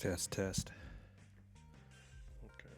Test, test. Okay.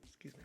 Excuse me.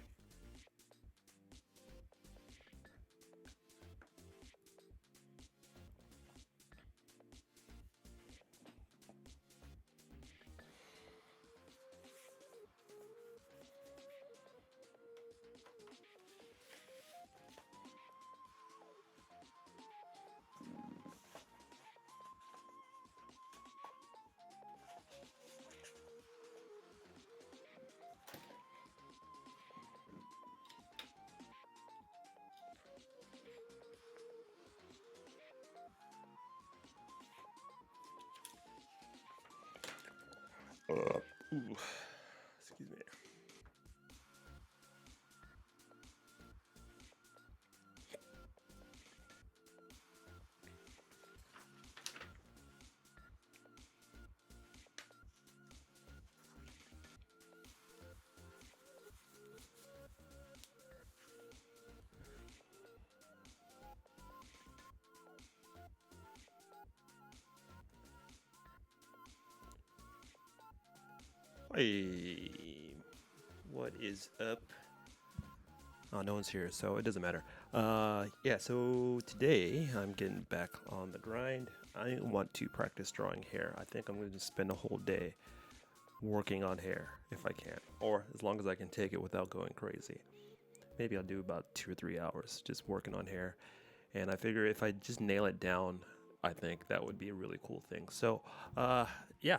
Ooh, excuse me. Hey, what is up? Oh, no one's here, so it doesn't matter. Yeah, so today I'm getting back on the grind. I want to practice drawing hair. I think I'm going to just spend a whole day working on hair if I can, or as long as I can take it without going crazy. Maybe I'll do about 2 or 3 hours just working on hair. And I figure if I just nail it down, I think that would be a really cool thing. So, yeah,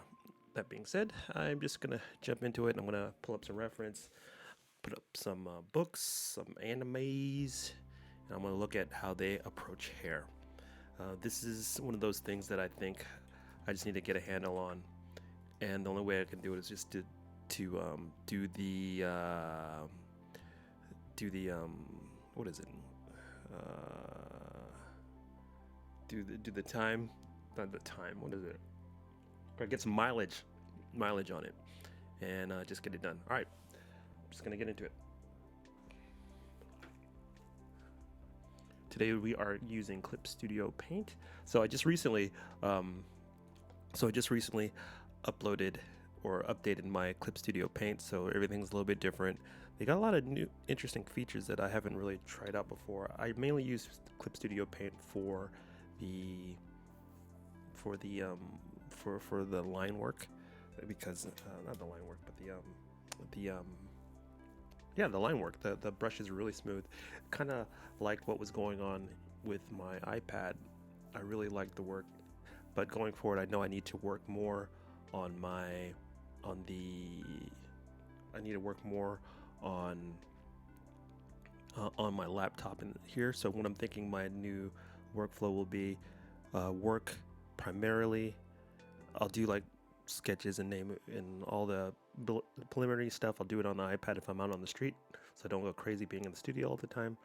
that being said, I'm just going to jump into it. I'm going to pull up some reference, put up some books, some animes, and I'm going to look at how they approach hair. This is one of those things that I think I just need to get a handle on. And the only way I can do it is just to do the what is it? Do the time, not the time. What is it? Or get some mileage on it, and just get it done. All right, I'm just gonna get into it. Today we are using Clip Studio Paint. So I just recently uploaded or updated my Clip Studio Paint, so everything's a little bit different. They got a lot of new interesting features that I haven't really tried out before. I mainly use Clip Studio Paint for the line work, because not the line work, but the line work. The brush is really smooth. Kind of like what was going on with my iPad. I really liked the work, but going forward, I know I need to work more on my on my laptop in here. So what I'm thinking my new workflow will be work primarily. I'll do like sketches and name and all the preliminary stuff. I'll do it on the iPad if I'm out on the street, so I don't go crazy being in the studio all the time.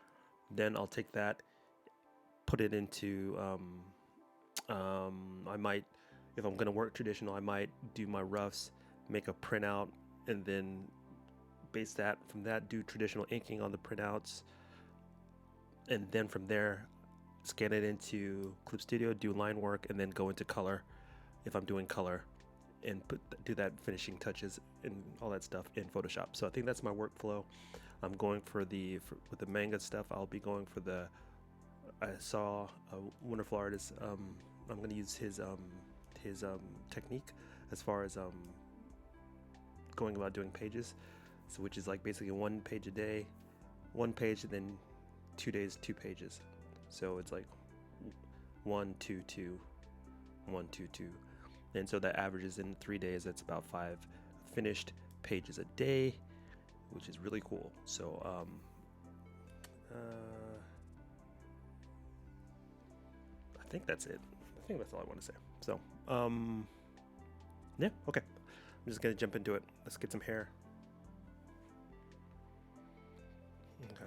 Then I'll take that, put it into I might if I'm gonna work traditional, I might do my roughs, make a printout, and then base that from that, do traditional inking on the printouts, and then from there scan it into Clip Studio, do line work, and then go into color if I'm doing color, and do that finishing touches and all that stuff in Photoshop. So I think that's my workflow. I'm going with the manga stuff. I'll be going for I saw a wonderful artist. I'm going to use his technique as far as going about doing pages, so which is like basically 1 page a day, 1 page, and then 2 days 2 pages. So it's like 1 2 2 1 2 2, and so that averages in 3 days. That's about 5 finished pages a day, which is really cool. So I think that's it. I think that's all I want to say. So yeah, okay. I'm just gonna jump into it. Let's get some hair. Okay.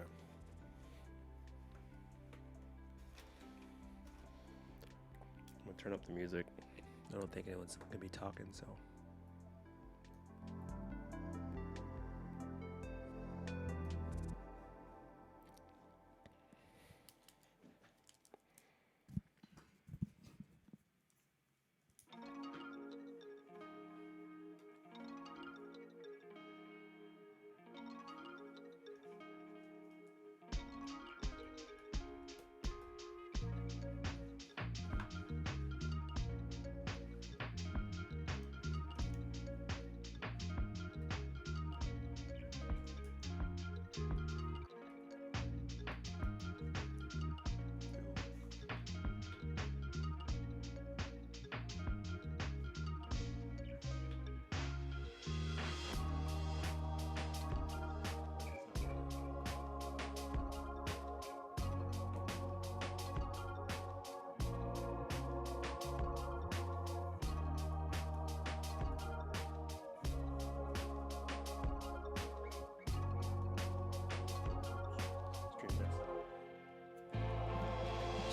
I'm gonna turn up the music. I don't think anyone's gonna be talking, so.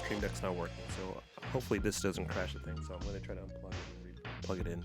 Stream Deck's not working, so hopefully this doesn't crash the thing. So I'm going to try to unplug it and plug it in.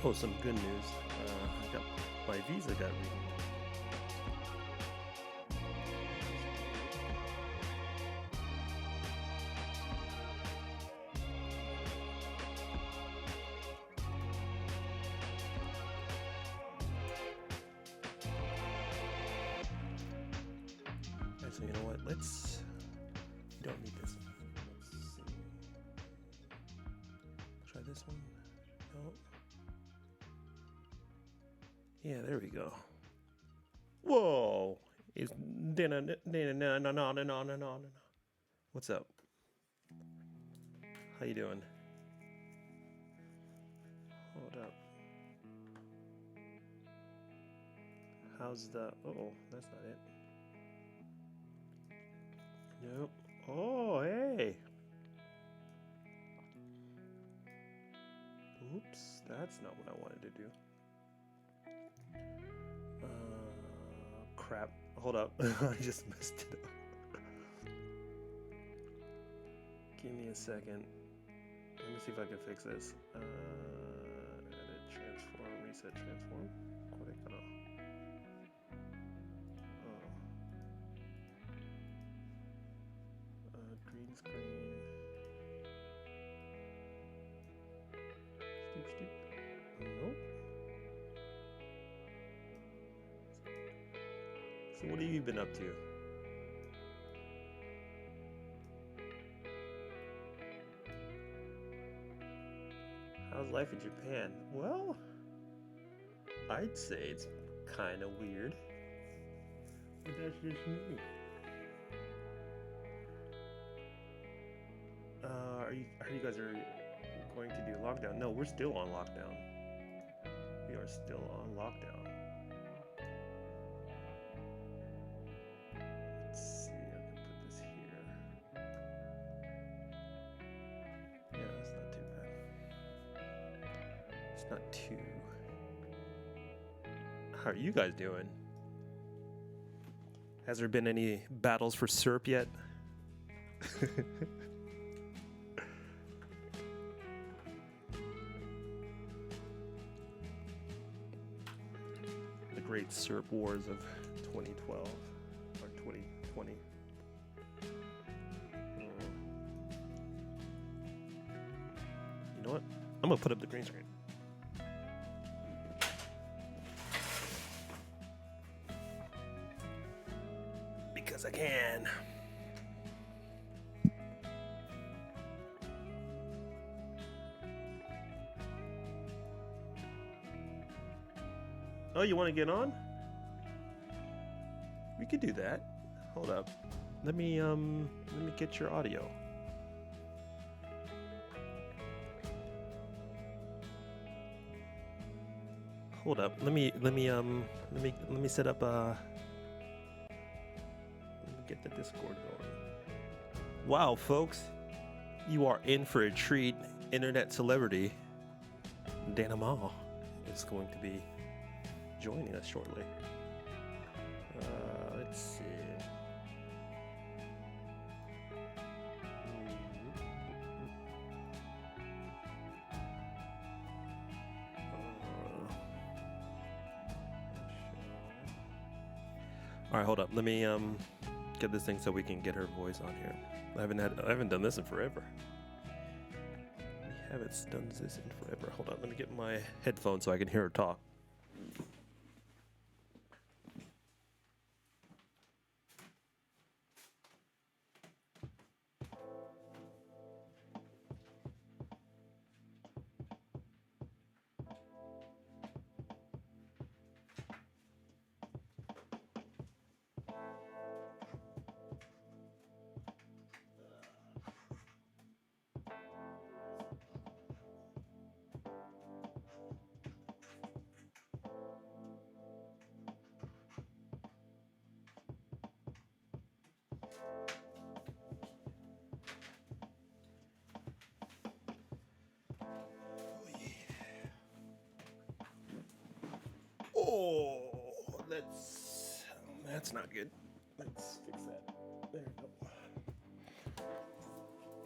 Oh, some good news. My visa got renewed. So you know what? We don't need this. Let's see. Try this one. No. Yeah, there we go. Whoa! It's no. What's up? How you doing? Hold up. How's the? Oh, that's not it. Nope. Oh, hey. Oops, that's not what I wanted to do. Crap. Hold up. I just messed it up. Give me a second. Let me see if I can fix this. Edit, transform, reset, transform. What are they gonna? Green screen. Stoop. Nope. So what have you been up to? How's life in Japan? Well, I'd say it's kind of weird. But that's just me. Are you guys going to do lockdown? No, we're still on lockdown. We are still on lockdown. Let's see, I can put this here. Yeah, that's not too bad. It's not too... How are you guys doing? Has there been any battles for syrup yet? The great syrup wars of 2012 or 2020. You know what? I'm gonna put up the green screen. Because I can. Oh, you want to get on? We could do that. Hold up. Let me get your audio. Hold up. Let me set up get the Discord going. Wow, folks, you are in for a treat. Internet celebrity Dana Mall is going to be joining us shortly. Let's see. All right, hold up. Let me get this thing so we can get her voice on here. I haven't done this in forever. We haven't done this in forever. Hold on. Let me get my headphones so I can hear her talk. Oh, that's not good. Let's fix that. There we go.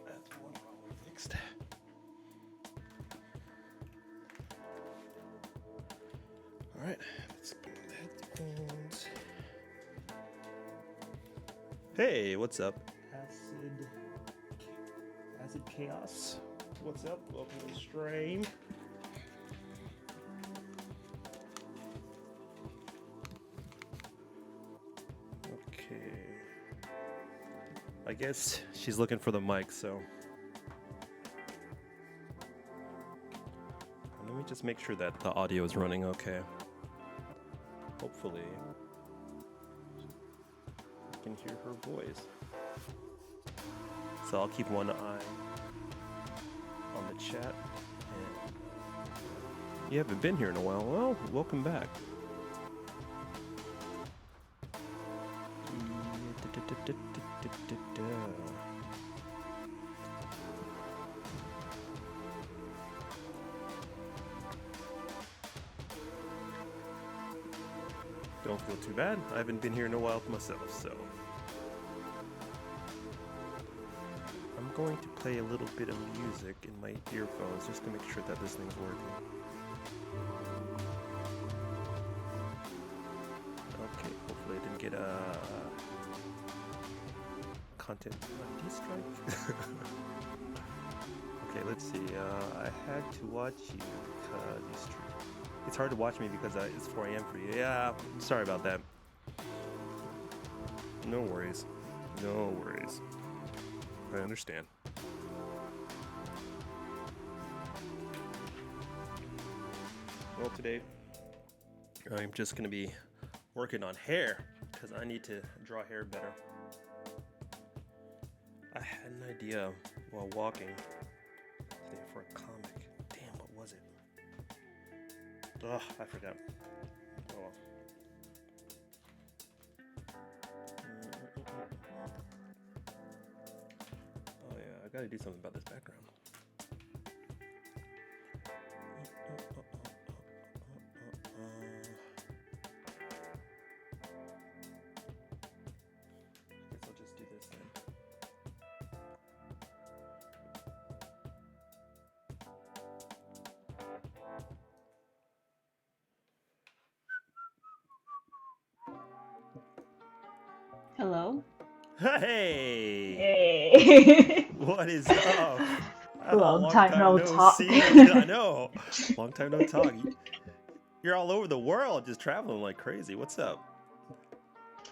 That's one problem fixed. All right, let's put the headphones. Hey, what's up? Acid Chaos. What's up? Welcome to the stream. I guess she's looking for the mic, so let me just make sure that the audio is running okay. Hopefully you can hear her voice. So I'll keep one eye on the chat. And you haven't been here in a while. Well, welcome back. Don't feel too bad. I haven't been here in a while myself, so I'm going to play a little bit of music in my earphones just to make sure that this thing's working. Okay, hopefully I didn't get a content ID strike. Okay, let's see. I had to watch you because you stream. It's hard to watch me because it's 4 a.m. for you. Yeah, sorry about that. No worries. No worries. I understand. Well, today I'm just going to be working on hair because I need to draw hair better. I had an idea while walking today for a comic. Damn, what was it? Ugh, I forgot. Oh well. Oh yeah, I gotta do something about this background. I guess I'll just do this then. Hello? Hey! Hey! What is up? Long time no talk. see. I know. Long time no talk. You're all over the world just traveling like crazy. What's up?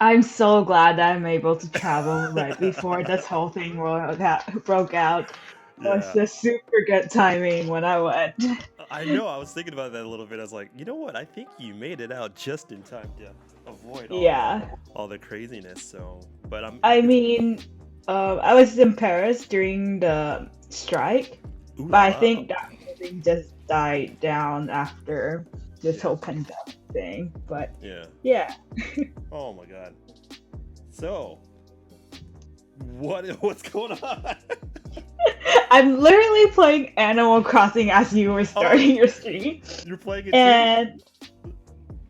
I'm so glad that I'm able to travel right before this whole thing broke out. It was Yeah. just super good timing when I went. I know. I was thinking about that a little bit. I was like, you know what? I think you made it out just in time to avoid Yeah. all the craziness. So, but I mean, I was in Paris during the strike, Ooh but la I la. think that whole thing just died down after this Yeah. whole pandemic thing. But yeah. Oh my god. So, what's going on? I'm literally playing Animal Crossing as you were starting your stream. You're playing it and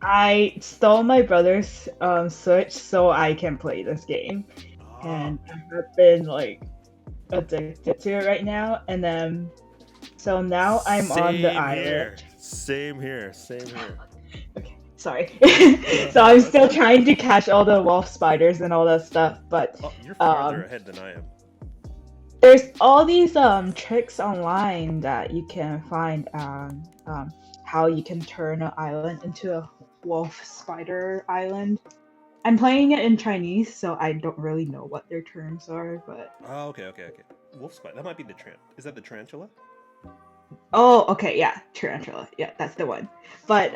I stole my brother's Switch so I can play this game. too? And I've been like addicted to it right now. And then so now I'm on the island. Same here. Okay, sorry. So I'm still trying to catch all the wolf spiders and all that stuff, but you're farther ahead than I am. there's all these tricks online that you can find on how you can turn an island into a wolf spider island. I'm playing it in Chinese, so I don't really know what their terms are, but... Oh, okay. Wolf spider. That might be the Is that the tarantula? Oh, okay, yeah, tarantula. Yeah, that's the one. But,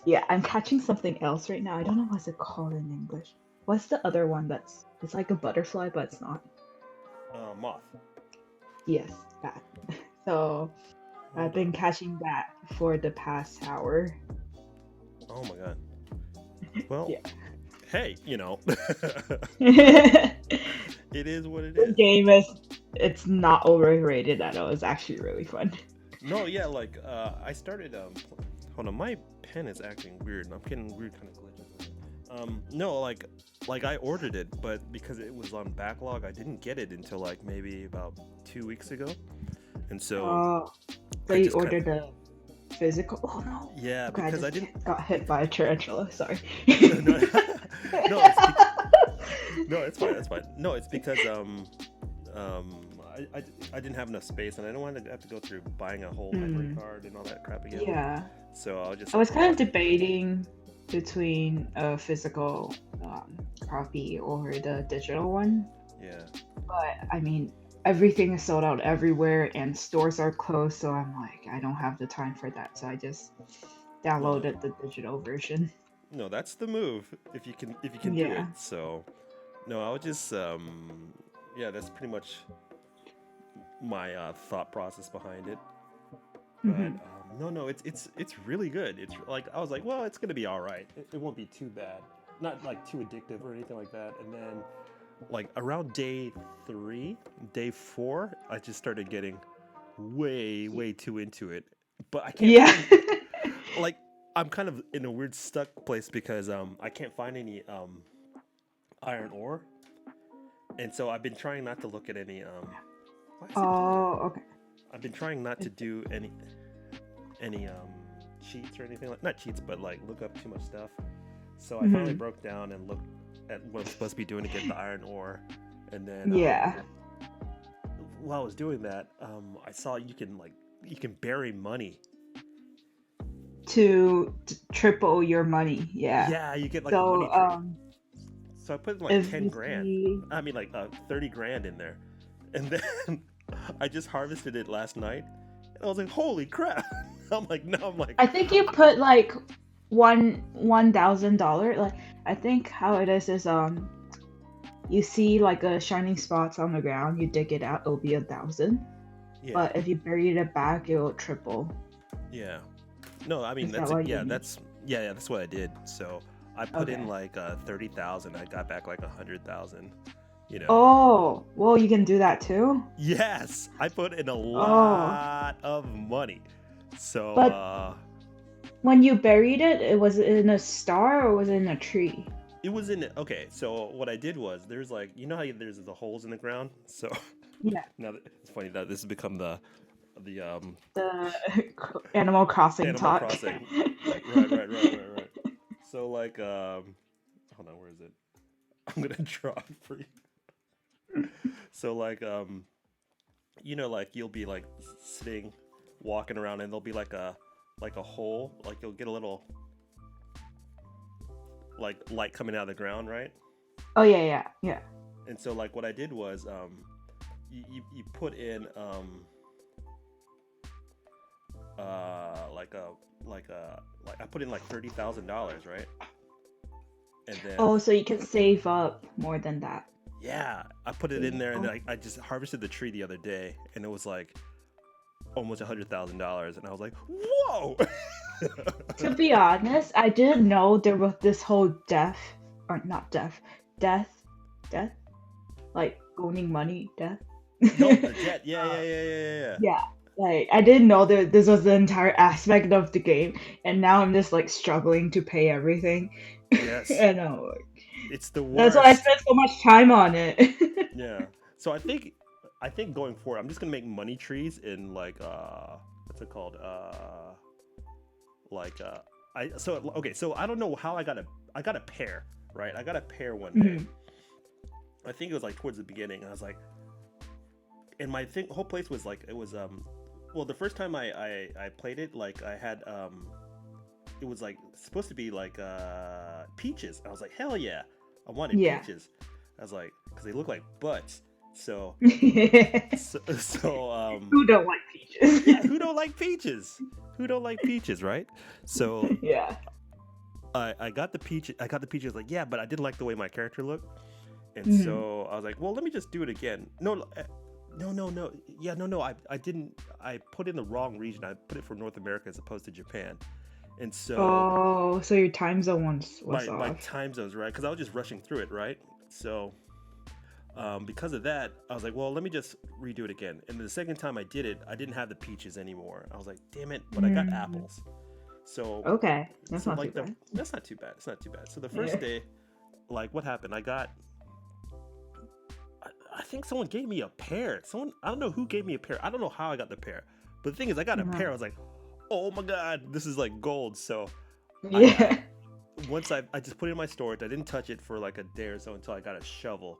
yeah, I'm catching something else right now. I don't know what's it called in English. What's the other one that's... It's like a butterfly, but it's not. Moth. Yes, that. So, I've been catching that for the past hour. Oh my god. Well, yeah. Hey, you know. It is what it is. The game it's not overrated at all. It's actually really fun. No, yeah, like I started hold on, my pen is acting weird. I'm getting weird kind of glitches. No, like I ordered it, but because it was on backlog, I didn't get it until like maybe about 2 weeks ago. And so so you ordered a physical? Oh no. Yeah, okay, because I didn't got hit by a tarantula, sorry. no, it's fine. That's fine. No, it's because I didn't have enough space, and I don't want to have to go through buying a whole memory card and all that crap again. Yeah. So I was kind of debating between a physical copy or the digital one. Yeah. But I mean, everything is sold out everywhere, and stores are closed. So I'm like, I don't have the time for that. So I just downloaded the digital version. No, that's the move if you can do it. So, no, I would just that's pretty much my thought process behind it. But no, it's really good. It's like I was like, well, it's gonna be all right. It won't be too bad. Not like too addictive or anything like that. And then like around day 4, I just started getting way too into it. But I can't like I'm kind of in a weird stuck place because I can't find any iron ore. And so I've been trying not to look at any why is it doing that? Oh, okay. I've been trying not to do any cheats or anything, like not cheats, but like look up too much stuff. So I finally broke down and looked at what I'm supposed to be doing to get the iron ore, and then Yeah. while I was doing that, I saw you can bury money. To triple your money. Yeah. Yeah, you get like a money So tree. So I put like if 10 you grand. see, I mean like 30 grand in there, and then I just harvested it last night, and I was like, holy crap! I'm like, I think you put like $1,000. Like I think how it is you see like a shining spots on the ground, you dig it out, it'll be 1,000. yeah, But if you bury it back, it will triple. yeah. No, I mean Is that that's what yeah, you mean? that's what I did. So I put in Okay. like 30,000. I got back like 100,000. You know. Oh, well, you can do that too. Yes, I put in a Oh, lot of money. So but when you buried it, it was in a star or was it in a tree? it was in okay. So what I did was there's like how there's the holes in the ground. So Yeah, now it's funny that this has become the the Animal Crossing Animal talk. Crossing. Right. So like hold on, where is it? I'm gonna draw it for you. So like like you'll be like sitting, walking around, and there'll be like a hole. Like you'll get a little like light coming out of the ground, right? Oh yeah. And so like what I did was you put in like I put in like $30,000, right? And then Oh, so you can save up more than that. yeah, I put it in there, and Oh. I just harvested the tree the other day, and it was like almost $100,000, and I was like, whoa. To be honest, I didn't know there was this whole death, or not death, like owning money, death. No, the jet. Yeah. Yeah, like I didn't know that this was the entire aspect of the game, and now I'm just like struggling to pay everything. Yes, I know. it's the That's why I worst. spent so much time on it. Yeah. So I think going forward, I'm just gonna make money trees in like what's it called? Like so I don't know how I got a pair, right? I got a pair one day. Mhm. I think it was like towards the beginning. I was like, and my whole place was like it was well, the first time I played it, like I had it was like supposed to be like peaches. I was like, hell yeah, I wanted Yeah. peaches. I was like, because they look like butts. So Who so don't like peaches? yeah, who don't like peaches? Who don't like peaches, right? So Yeah. I got the peach. I got the peaches. Like, yeah, but I didn't like the way my character looked, and Mhm. so I was like, well, let me just do it again. No. Yeah, no. I didn't. I put in the wrong region. I put it for North America as opposed to Japan, and so Oh, so your time zone was my off. time zones, right? Because I was just rushing through it, right? So because of that, I was like, well, let me just redo it again. And the second time I did it, I didn't have the peaches anymore. I was like, damn it, but I got apples. So Okay, that's not like too bad. that's not too bad. It's not too bad. So the first day, like what happened? I think someone gave me a pair. I don't know who gave me a pair. I don't know how I got the pair. But the thing is, I got a pair. I was like, oh my god, this is like gold. So Yeah. once I just put it in my storage. I didn't touch it for like a day or so until I got a shovel.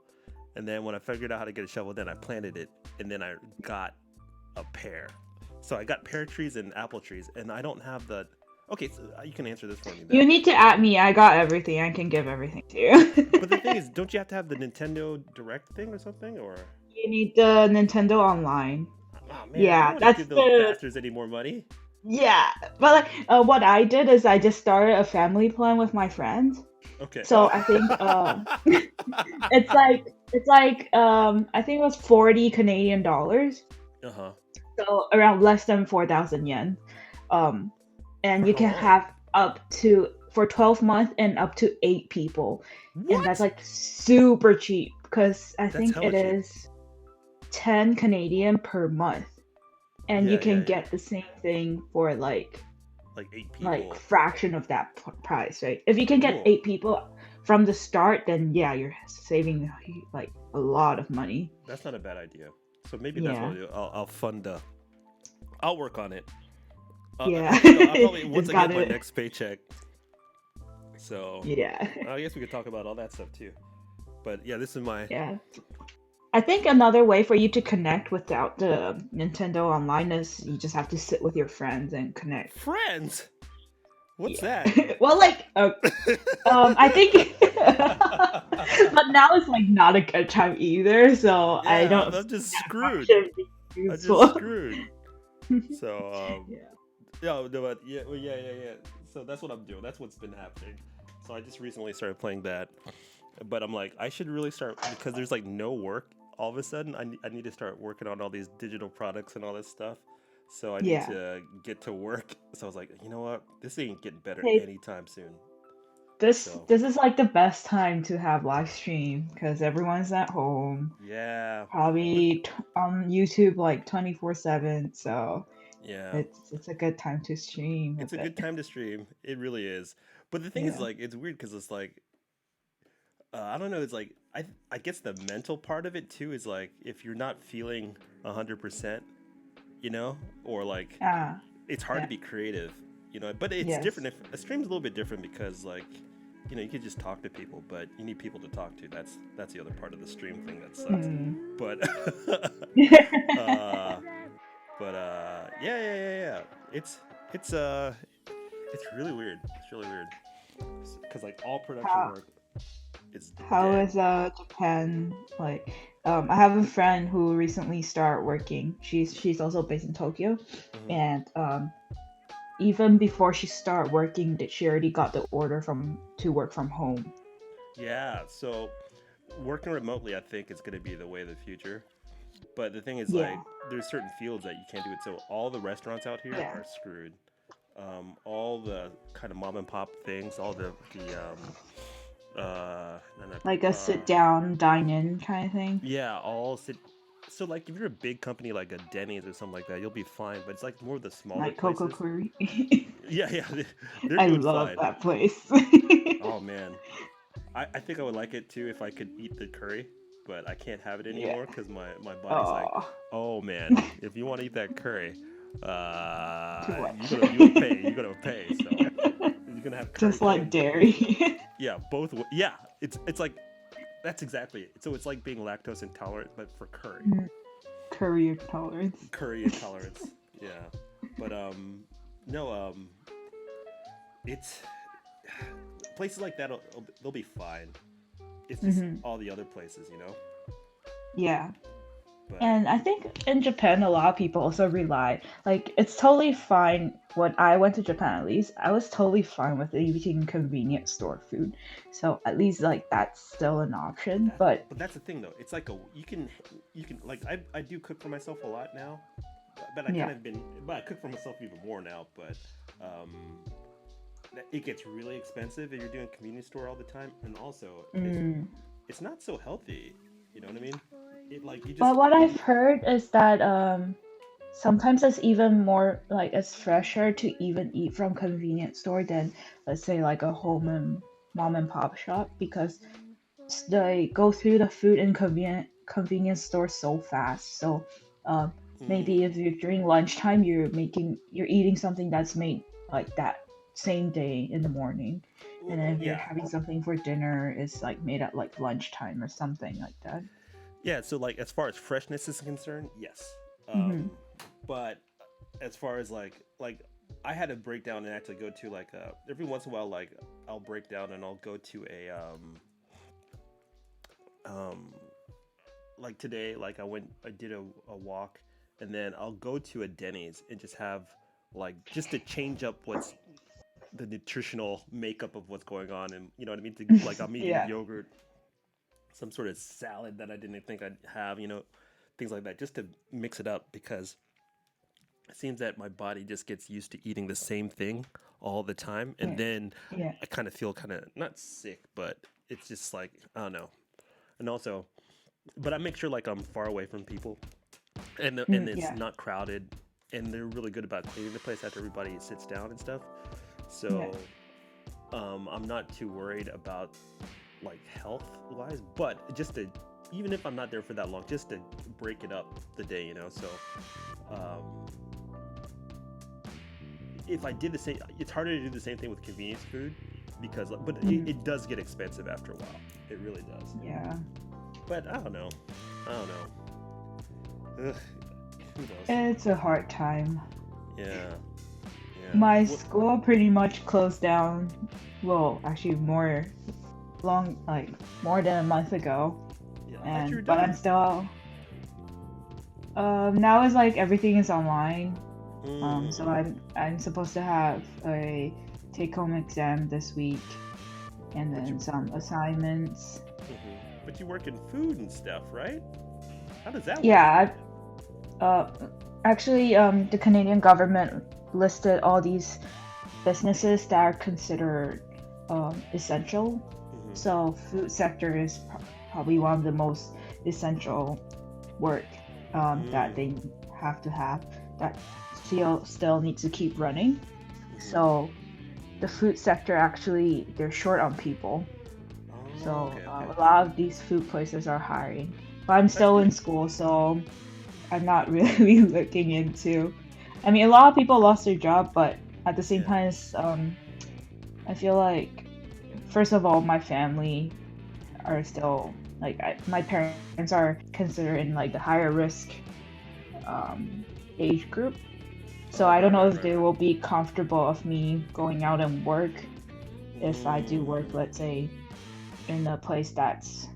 And then when I figured out how to get a shovel, then I planted it, and then I got a pear. So I got pear trees and apple trees, and I don't have the. Okay, so you can answer this for me. You need to add me. I got everything. I can give everything to you. But the thing is, don't you have to have the Nintendo Direct thing or something, or? You need the Nintendo Online. Oh man, I Yeah, don't want to that's give those bastards any more money. Yeah, but like what I did is I just started a family plan with my friends. Okay. So I think it's like I think it was 40 Canadian dollars. Uh-huh. So around less than 4,000 yen. And For you how can long? have up to for 12 months and up to 8 people. What? And that's like super cheap because I That's think hella it cheap. is 10 Canadian per month. And you can Yeah. get the same thing for like 8 people. like fraction of that price, right? If you can get Cool. 8 people from the start, then yeah, you're saving like a lot of money. That's not a bad idea. So maybe that's what Yeah. I'll do. I'll fund. I'll work on it. Yeah. I'll probably once It's I got get my it. next paycheck. So Yeah. I guess we could talk about all that stuff too. But yeah, this is my Yeah. I think another way for you to connect without the Nintendo Online is you just have to sit with your friends and connect. friends. What's Yeah. that? Well, like, I think, but now it's like not a good time either, so I Yeah, don't I'm just see that screwed. function being I'm just useful. screwed. So Yeah. yeah, no, but yeah, well, yeah. So that's what I'm doing. That's what's been happening. So I just recently started playing that, but I'm like, I should really start because there's like no work. All of a sudden, I need to start working on all these digital products and all this stuff. So I need Yeah. to get to work. So I was like, you know what? This ain't getting better Hey, anytime soon. this So this is like the best time to have live stream because everyone's at home, yeah, but probably on YouTube like 24/7. So yeah, it's a good time to stream it's with a it. good time to stream. It really is. But the thing is, Yeah. like, it's weird because it's like I don't know. It's like I guess the mental part of it too is like if you're not feeling 100%, you know, or like Ah. it's hard to Yeah. be creative, you know. But it's Yes. different. If a stream's a little bit different because like you know you could just talk to people, but you need people to talk to. That's the other part of the stream thing that sucks. Mm. But uh, yeah. It's it's uh it's really weird. It's really weird because like all production how work is how dead. is Japan like? I have a friend who recently started working. She's also based in Tokyo, Hmm. and even before she started working, that she already got the order from to work from home. Yeah, so working remotely, I think, is going to be the way of the future. But the thing is, like, Yeah. there's certain fields that you can't do it. So all the restaurants out here Yeah. are screwed. All the kind of mom and pop things, all no, no, Like a sit down, dine in kind of thing. yeah, all sit. So like, if you're a big company like a Denny's or something like that, you'll be fine. But it's like more of the smaller Like Coco places. Curry. Yeah, they're I doing love fine. that place. Oh man, I think I would like it too if I could eat the curry, but I can't have it Yeah. anymore because my body's like, Oh, oh man, if you want to eat that curry, too much. you gotta pay. So you're gonna have curry Just like chicken. dairy. Yeah, yeah, it's like that's exactly it. So it's like being lactose intolerant, but for curry, Curry tolerance. curry intolerance. Yeah, but no it's places like that they'll be fine. It's just Hmm. all the other places, you know. Yeah. But And I think in Japan, a lot of people also rely, like, it's totally fine. When I went to Japan, at least, I was totally fine with eating convenience store food. So at least, like, that's still an option. But that's the thing though. It's like you can like I do cook for myself a lot now, but yeah. I cook for myself even more now. But um, it gets really expensive if you're doing convenience store all the time, and also Mm. it's not so healthy. You know what I mean? It like you just But what I've heard is that sometimes it's even more like it's fresher to even eat from convenience store than, let's say, like a home and mom and pop shop, because they go through the food in convenience store so fast. So um, maybe if you're during lunchtime, you're eating something that's made like that same day in the morning, and then if you're yeah. having something for dinner, it's like made at like lunchtime or something like that. Yeah, so like as far as freshness is concerned, yes. Hmm. But as far as like I had to break down and actually go to like every once in a while like I'll break down and I'll go to a um like today like I did a walk and then I'll go to a Denny's and just have like just to change up what's the nutritional makeup of what's going on and you know what I mean like I'm eating Yeah. yogurt, some sort of salad that I didn't think I'd have, you know, things like that, just to mix it up because it seems that my body just gets used to eating the same thing all the time, and Yeah. then Yeah. I kind of feel kind of not sick, but it's just like I don't know. And also, but I make sure like I'm far away from people, and it's Yeah. not crowded, and they're really good about cleaning the place after everybody sits down and stuff. Yeah. So I'm not too worried about like health wise, but just to, even if I'm not there for that long, just to break it up the day, so if I did the same, it's harder to do the same thing with convenience food because, but it does get expensive after a while. It really does. Yeah. But I don't know. Ugh, who knows? It's a hard time. Yeah. My school pretty much closed down. Well, actually, more than a month ago. Yeah, but I'm still. Now it's like everything is online. So I'm supposed to have a take-home exam this week, and then some assignments. But you work in food and stuff, right? How does that work? Yeah. Actually, the Canadian government listed all these businesses that are considered essential. So food sector is probably one of the most essential work that they have to have, that still needs to keep running. So the food sector, actually, they're short on people. So a lot of these food places are hiring. But I'm still in school, so I'm not really looking into. I mean, a lot of people lost their job, but at the same time, I feel like, first of all, my family are still my parents are considered in like the higher risk age group. So I don't know if they will be comfortable of me going out and work if I do work, let's say, in a place that's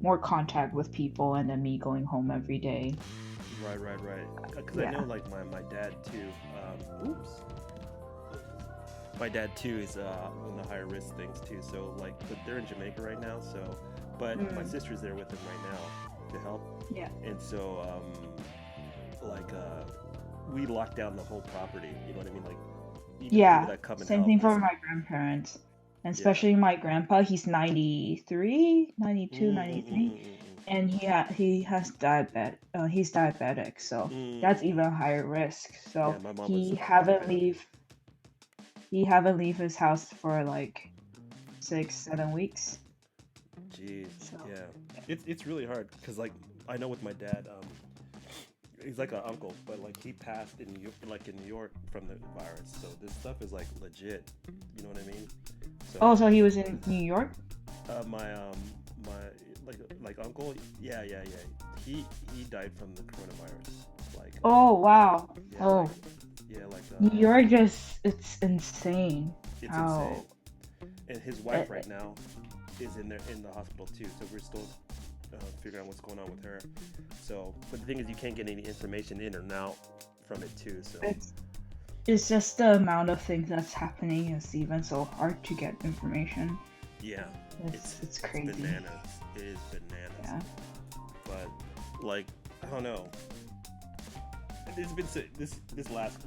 more contact with people, and then me going home every day. Right. Because I know, like, my dad too. My dad too is one of the higher risk things too. So like, but they're in Jamaica right now. So, but my sister's there with him right now to help. Yeah. And so, we locked down the whole property. You know what I mean? Like, yeah. That come and Same help thing for my grandparents. And especially my grandpa, he's 93, 92, 93. And he has he's diabetic, so that's even higher risk. So he haven't leave his house for like 6-7 weeks. Jeez. So, yeah. It's really hard because, like, I know with my dad, he's like an uncle, but like he passed in New York from the virus. So this stuff is like legit. You know what I mean? So, so he was in New York? My uncle, yeah. He died from the coronavirus. Like. Oh wow. Yeah, New York it's insane. It's insane. And his wife right now is in the hospital too. So we're still figuring out what's going on with her. So, but the thing is, you can't get any information in or out from it too. So it's just the amount of things that's happening is even so hard to get information. Yeah, it's crazy. It's bananas. It is bananas. Yeah. But like, I don't know. There's been this last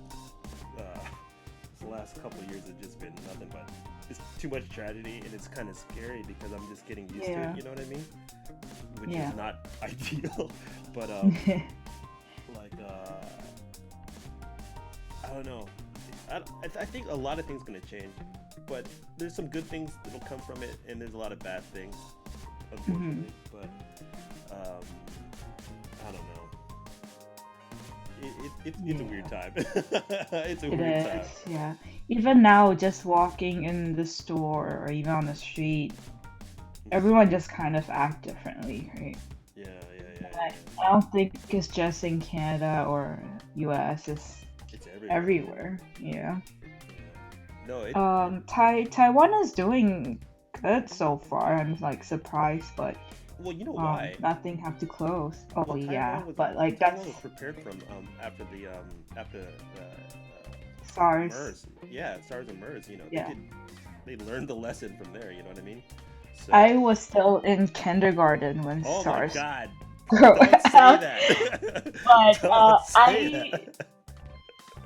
couple of years have just been nothing but it's too much tragedy, and it's kind of scary because I'm just getting used to it. You know what I mean? Which is not ideal, but I don't know. I think a lot of things gonna change, but there's some good things that'll come from it, and there's a lot of bad things, unfortunately. But I don't know. It's a weird time. It's a weird time. Yeah. Even now, just walking in the store or even on the street, everyone just kind of act differently, right? Yeah. I don't think it's just in Canada or US. It's everywhere. Yeah. No. Taiwan is doing good so far. I'm like surprised, but. Well, you know why? Nothing have to close. Oh well, yeah, but like Taiwan was prepared from after the SARS. MERS. Yeah, SARS and MERS. You know, they learned the lesson from there. You know what I mean? So, I was still in kindergarten when SARS. Oh my God! Don't say that.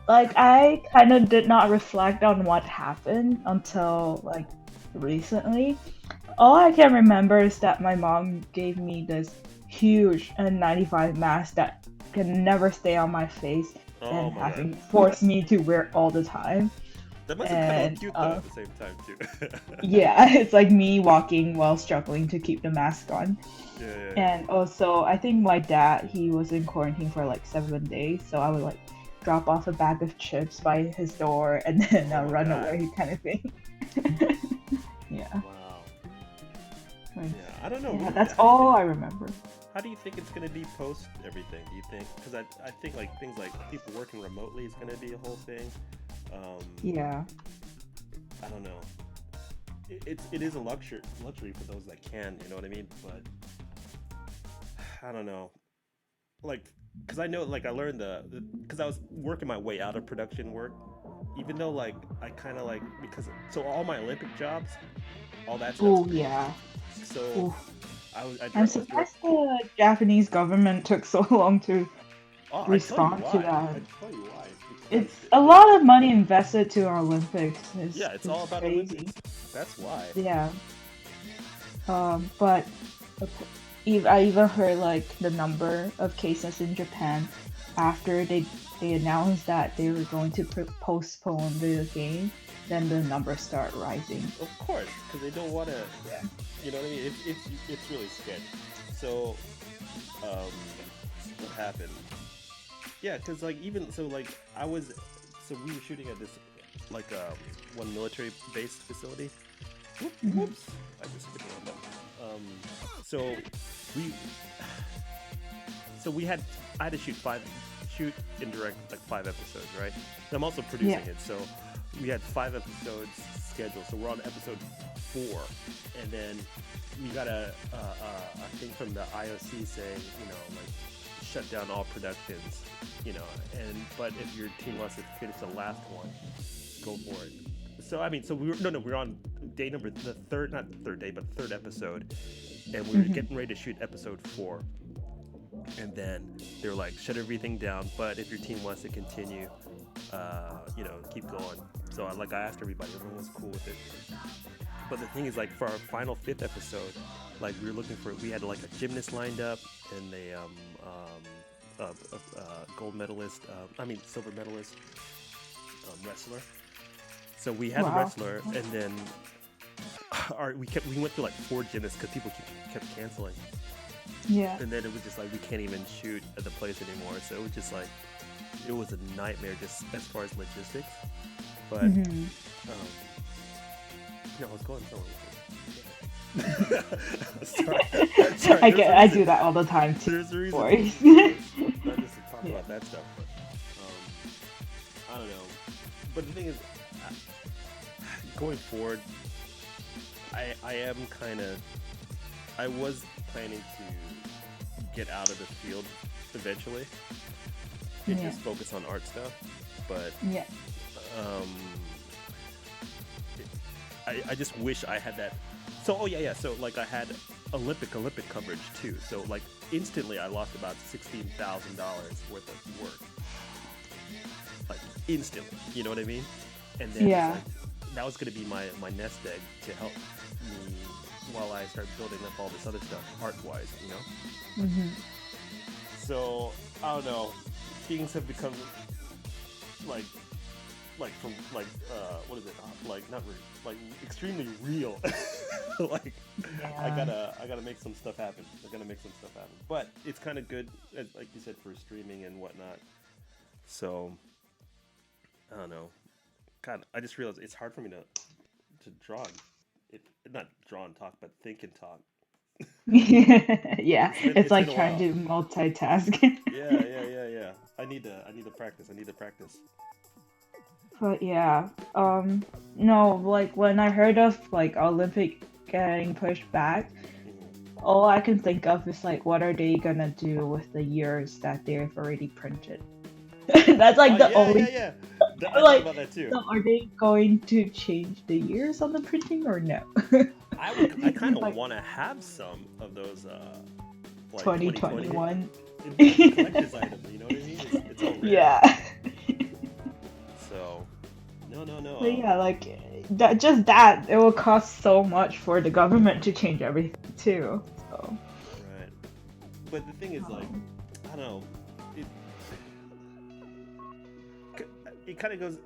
But I kind of did not reflect on what happened until like recently. All I can remember is that my mom gave me this huge N95 mask that can never stay on my face and forced me to wear it all the time. That must have kind of and looked cute though at the same time too. yeah, it's like me walking while struggling to keep the mask on. Yeah. And also, I think my dad, he was in quarantine for like 7 days, so I would like drop off a bag of chips by his door and then Oh my run God. away, kind of thing. Yeah, Wow. like, Yeah, I don't know. yeah, What that's how do you all think, I remember. how do you think it's gonna be post everything? Do you think? Because I think like things like people working remotely is gonna be a whole thing. Yeah, I don't know. It is a luxury for those that can. You know what I mean? But I don't know. Like, because I know, like, I learned because I was working my way out of production work, even though, like, I kind of like, because, so all my Olympic jobs, all that stuff's oh finished. yeah. So Ooh. I I'm was direct. surprised the Japanese government took so long to Oh, I tell you respond to why. that. I tell you why. Because It's a lot of money invested to our Olympics. yeah, it's all It's about crazy. Olympics. That's why. Yeah. But I even heard like the number of cases in Japan after they announced that they were going to postpone the game. Then the numbers start rising. Of course, because they don't want to. Yeah. You know what I mean? It's really sketchy. So, what happened? Yeah, because like even so, like we were shooting at this like one military base facility. Whoops! I just hit the wrong button. So we we had I had to shoot and direct like 5 episodes, right? And I'm also producing it, so we had 5 episodes scheduled. So we're on episode 4, and then we got a thing from the IOC saying, you know, like shut down all productions, you know. But if your team wants to finish the last one, go for it. So I mean, so we were on day number not the third day, but third episode, and we were getting ready to shoot episode 4. And then they were like, shut everything down, but if your team wants to continue, you know, keep going. So I asked everybody, everyone was cool with it. But the thing is, like, for our final 5th episode, like, we had like a gymnast lined up and a gold medalist, silver medalist, wrestler. So we had a wrestler, and then we went through like 4 gymnasts because people kept canceling. Yeah. And then it was just like we can't even shoot at the place anymore. So it was just like it was a nightmare just as far as logistics. But no, I was going somewhere. Sorry. I do that all the time too. There's a reason. Boys. Not just to talk about that stuff, but I don't know. But the thing is, going forward, I was planning to get out of the field eventually and just focus on art stuff, but I just wish I had that. So so like I had Olympic coverage too. So like instantly I lost about $16,000 worth of work, like instantly. You know what I mean? And then that was gonna be my nest egg to help me while I start building up all this other stuff art-wise, you know? So, I don't know. Things have become what is it? Like, not real, like, extremely real. Like, I gotta make some stuff happen. But it's kind of good, like you said, for streaming and whatnot. So, I don't know. God, I just realized it's hard for me to draw. Not draw and talk, but think and talk. Yeah, it's like trying to multitask. Yeah. I need to practice. But yeah, no, like when I heard of like Olympic getting pushed back, all I can think of is like, what are they gonna do with the years that they've already printed? That's like the only. Yeah. I thought about that too. So are they going to change the years on the printing or no? I kind of want to have some of those like 2021 collector's items. You know what I mean? It's all rare. Yeah. So no. But yeah, like that it will cost so much for the government to change everything too. So. Right. But the thing is, like, I don't know. It kind of goes.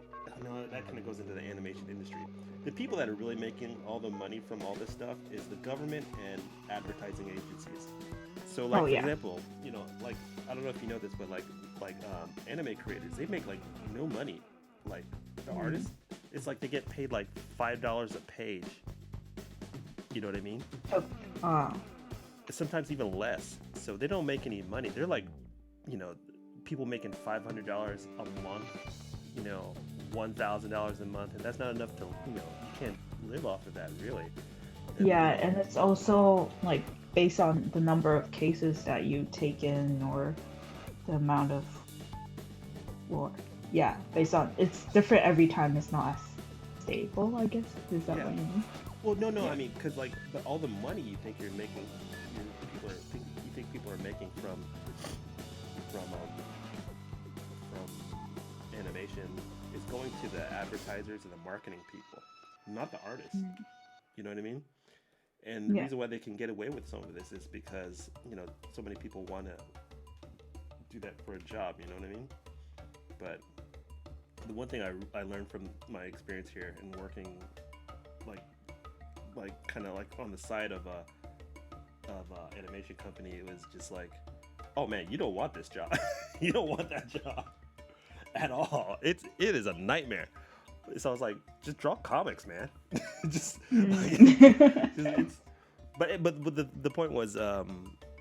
that kind of goes into the animation industry. The people that are really making all the money from all this stuff is the government and advertising agencies. So, Oh like for yeah. example, like I don't know if you know this, but anime creators, they make like no money. Like the Mm. artists, it's like they get paid like $5 a page. You know what I mean? Oh, uh, Sometimes even less. So they don't make any money. They're like, you know, people making $500 a month. You know, $1,000 a month, and that's not enough to, you can't live off of that really. And yeah, and it's also like based on the number of cases that you take in or the amount of, or yeah, based on it's different every time. It's not as stable, I guess. Is that yeah. what you mean? Well, no, Yeah. I mean, because like, but all the money you think you're making, you think people are making from animation is going to the advertisers and the marketing people, not the artists. Mm. You know what I mean? And the Yeah. reason why they can get away with some of this is because so many people want to do that for a job. You know what I mean? But the one thing I learned from my experience here and working like kind of like on the side of animation company, it was just like, oh man, you don't want this job. You don't want that job at all. It is a nightmare. So I was like, just draw comics, man. just, Mm. but the point was,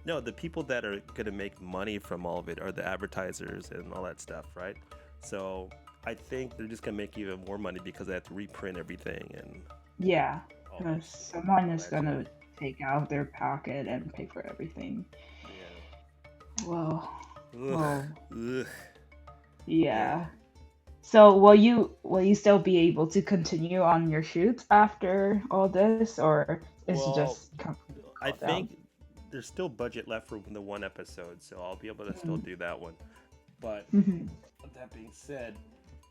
no, the people that are gonna make money from all of it are the advertisers and all that stuff, right? So I think they're just gonna make even more money because they have to reprint everything and Yeah, all because that, someone all is that gonna jazz. take out their pocket and pay for everything. Well, Yeah. well, Ugh. Yeah. yeah. So will you still be able to continue on your shoots after all this, or is it Well, just completely I called down? think there's still budget left for the one episode, so I'll be able to still Mm. do that one. But Mhm. that being said,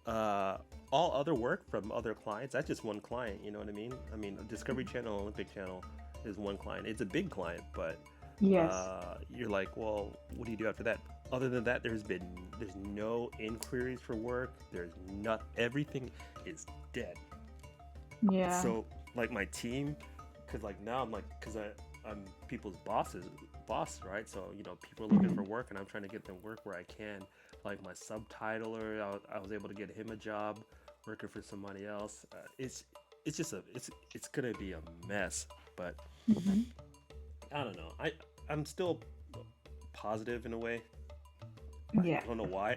uh, all other work from other clients, that's just one client. You know what I mean? I mean, Discovery Channel, Olympic Channel is one client. It's a big client, but Yes. you're like, well, what do you do after that? Other than that, there's no inquiries for work. There's not everything is dead. Yeah. So like my team, because like now I'm like, I'm people's boss, right? So people are looking for Mhm. work, and I'm trying to get them work where I can. Like my subtitler, I was able to get him a job working for somebody else. It's just it's gonna be a mess, but Mhm. I don't know. I'm still positive in a way. Yeah. I don't know why,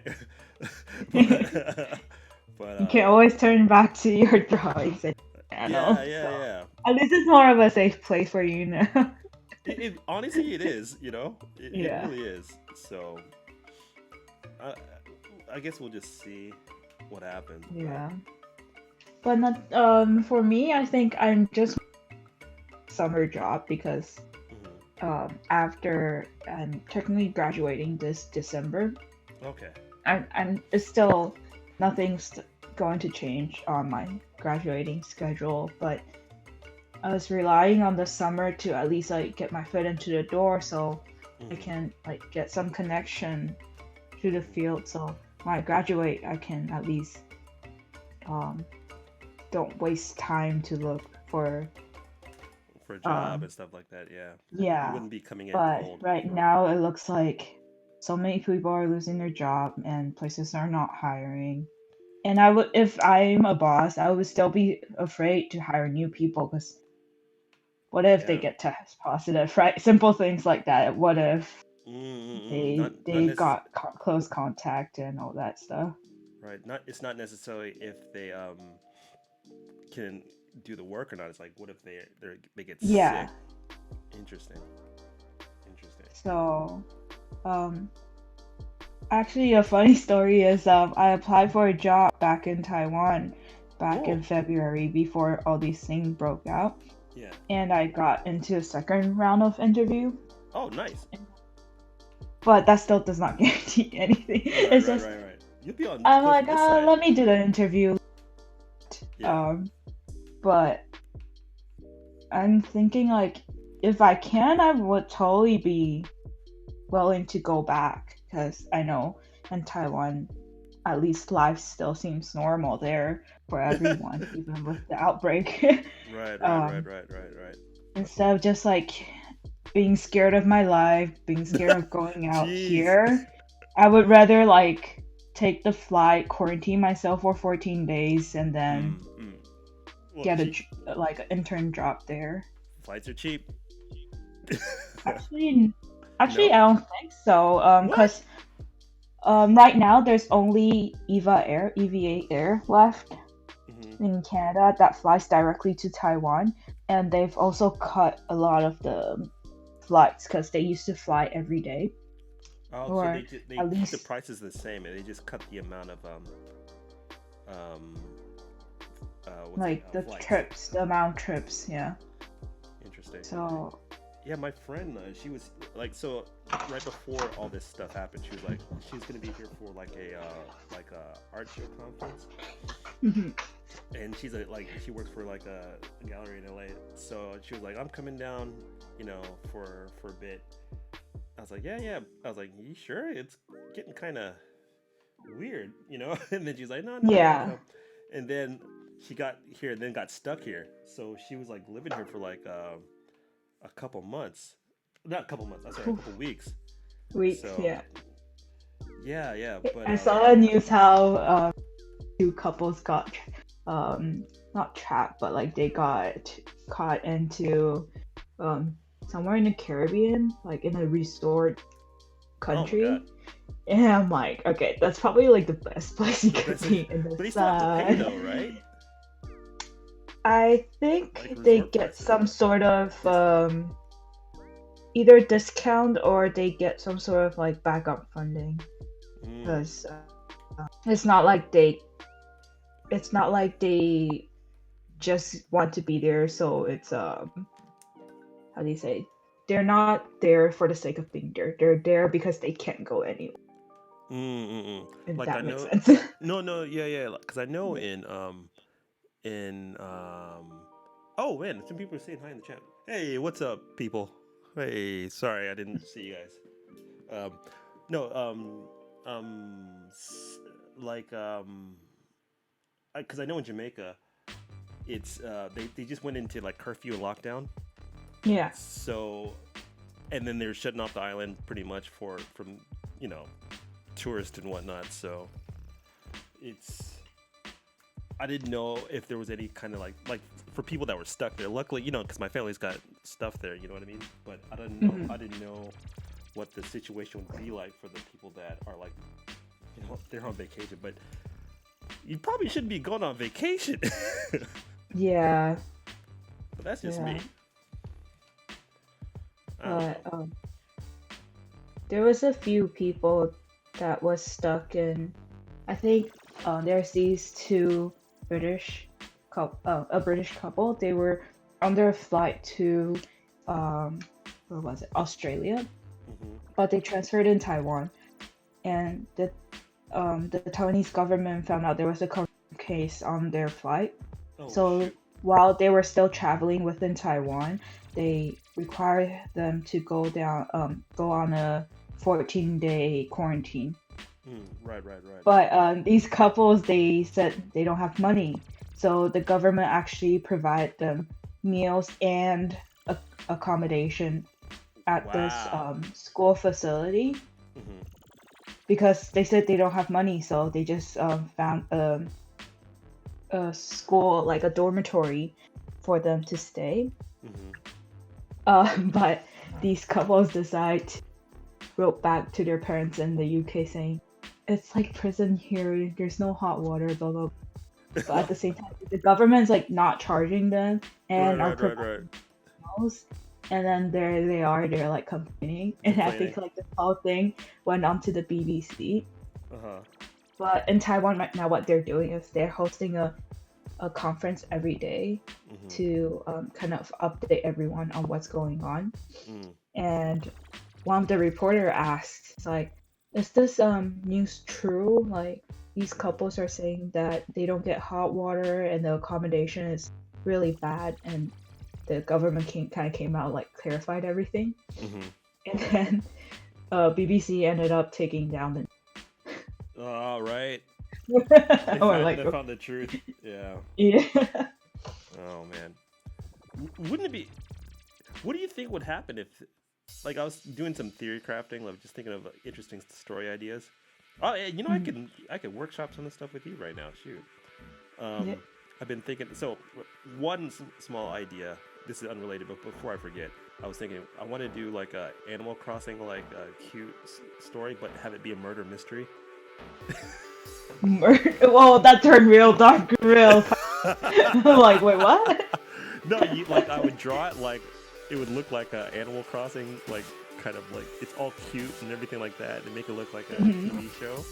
You but can always turn back to your drawings and yeah, channel. yeah, So yeah. at least it's more of a safe place for you now. Honestly, it is. It Yeah. really is. So I, I guess we'll just see what happens. But Yeah. But not for me, I think I'm just summer job because mhm. after I'm technically graduating this December, Okay, I'm it's still nothing's going to change on my graduating schedule, but I was relying on the summer to at least like get my foot into the door so I hmm can like get some connection to the field. So when I graduate, I can at least um, don't waste time to look for for a job um, and stuff like that. Yeah, you yeah. wouldn't be coming in But cold. right now it looks like so many people are losing their job and places are not hiring. And I would, if I'm a boss, I would still be afraid to hire new people because what if they Yeah, get test positive, right? Simple things like that. What if mm-mm. they Not they necess- got close contact and all that stuff? right. Not It's not necessarily if they can do the work or not. It's like what if they get Yeah. sick. Interesting. Interesting. So, um, actually, a funny story is I applied for a job back in Taiwan back in Whoa. February before all these things broke out, Yeah. and I got into a second round of interview. Oh, nice. But that still does not guarantee anything. Right, It's right, just right, right. You'll be on I'm close to like, this side. let me do the interview. Yeah. Um, but I'm thinking like if I can, I would totally be willing to go back because I know in Taiwan at least life still seems normal there for everyone, even with the outbreak. Right, right, right, um, right, right, right. Instead of just like being scared of my life, being scared of going out Jeez. here, I would rather like take the flight, quarantine myself for 14 days, and then Mm. Well, get cheap like an intern job there. flights are cheap. Actually, actually, No? I don't think so. What? Cause right now there's only EVA Air left Hmm. in Canada that flies directly to Taiwan, and they've also cut a lot of the flights because they used to fly every day, Oh, so or they at keep the least prices the same, and they just cut the amount of um what's it like the flights. trips, the amount of trips. Yeah. Interesting. So Yeah, my friend, she was like, so right before all this stuff happened, she was like, she's gonna be here for like a art show conference, mhm. and she's like, she works for like a gallery in LA. So she was like, I'm coming down, for a bit. I was like, yeah, yeah. I was like, you sure? It's getting kind of weird, And then she's like, no, no, no, Yeah. And then she got here, and then got stuck here. So she was like living here for like a couple months, not a couple months. I'm sorry, a couple weeks. Weeks. So Yeah. yeah, yeah. But I saw the news how two couples got not trapped, but like they got caught into um somewhere in the Caribbean, like in a resort oh my god, country. And I'm like, okay, that's probably like the best place you the could best. be in the But they still have to pay sun. though, right? I Like think they resort get prices, some sort of discount. either discount or they get some sort of like backup funding Mm. because it's not like they just want to be there. So it's how do you say? They're not there for the sake of being there. They're there because they can't go anywhere. If Like I that makes know, sense. no, no, yeah, yeah. Because I know Yeah. in oh man, some people are saying hi in the chat. Hey, what's up, people? Hey, sorry, I didn't see you guys. Um, no, like because I know in Jamaica, it's they just went into like curfew and lockdown. Yeah. So, and then they're shutting off the island pretty much from you know tourists and whatnot. So it's I didn't know if there was any kind of like for people that were stuck there. Luckily, because my family's got stuff there. You know what I mean? But I didn't know. Hmm. I didn't know what the situation would be like for the people that are like, they're on vacation. But you probably shouldn't be going on vacation. But Yeah. that's just Yeah. me. I don't But know. there was a few people that was stuck in. I think there's these two a British couple. They were on their flight to um, where was it? Australia, Hmm. but they transferred in Taiwan, and the Taiwanese government found out there was a case on their flight. Oh So shoot. while they were still traveling within Taiwan, they required them to go on a 14-day quarantine. Right, right, right. But these couples, they said they don't have money, so the government actually provided them meals and accommodation at this Wow. school facility Hmm. because they said they don't have money, so they just found a school, like a dormitory, for them to stay. Hmm. But these couples decide to wrote back to their parents in the UK saying, "It's like prison here. There's no hot water, blah blah." But at the same time, the government's like not charging them Right, and are right, right, right. providing meals. And then there they are, they're like complaining. And I Complaining. think like this whole thing went on to the BBC. Uh huh. But in Taiwan right now, what they're doing is they're hosting a conference every day Hmm. to kind of update everyone on what's going on. Mm. And one of the reporter asked, it's like, is this news true? Like these couples are saying that they don't get hot water and the accommodation is really bad, and the government kind of came out like clarified everything, Hmm. and then BBC ended up taking down the. Right. Or like, They found the truth. Yeah. yeah. Oh man. Wouldn't it be? What do you think would happen if, like, I was doing some theory crafting, like just thinking of interesting story ideas. Oh, yeah, you know, I could workshop some of the stuff with you right now. Shoot. Yeah. I've been thinking. So, one small idea. This is unrelated, but before I forget, I was thinking I want to do like a Animal Crossing, like a cute story, but have it be a murder mystery. Well, that turned real dark, real. I'm like, wait, what? No, like I would draw it like it would look like a Animal Crossing, like kind of like it's all cute and everything like that, and make it look like a TV show,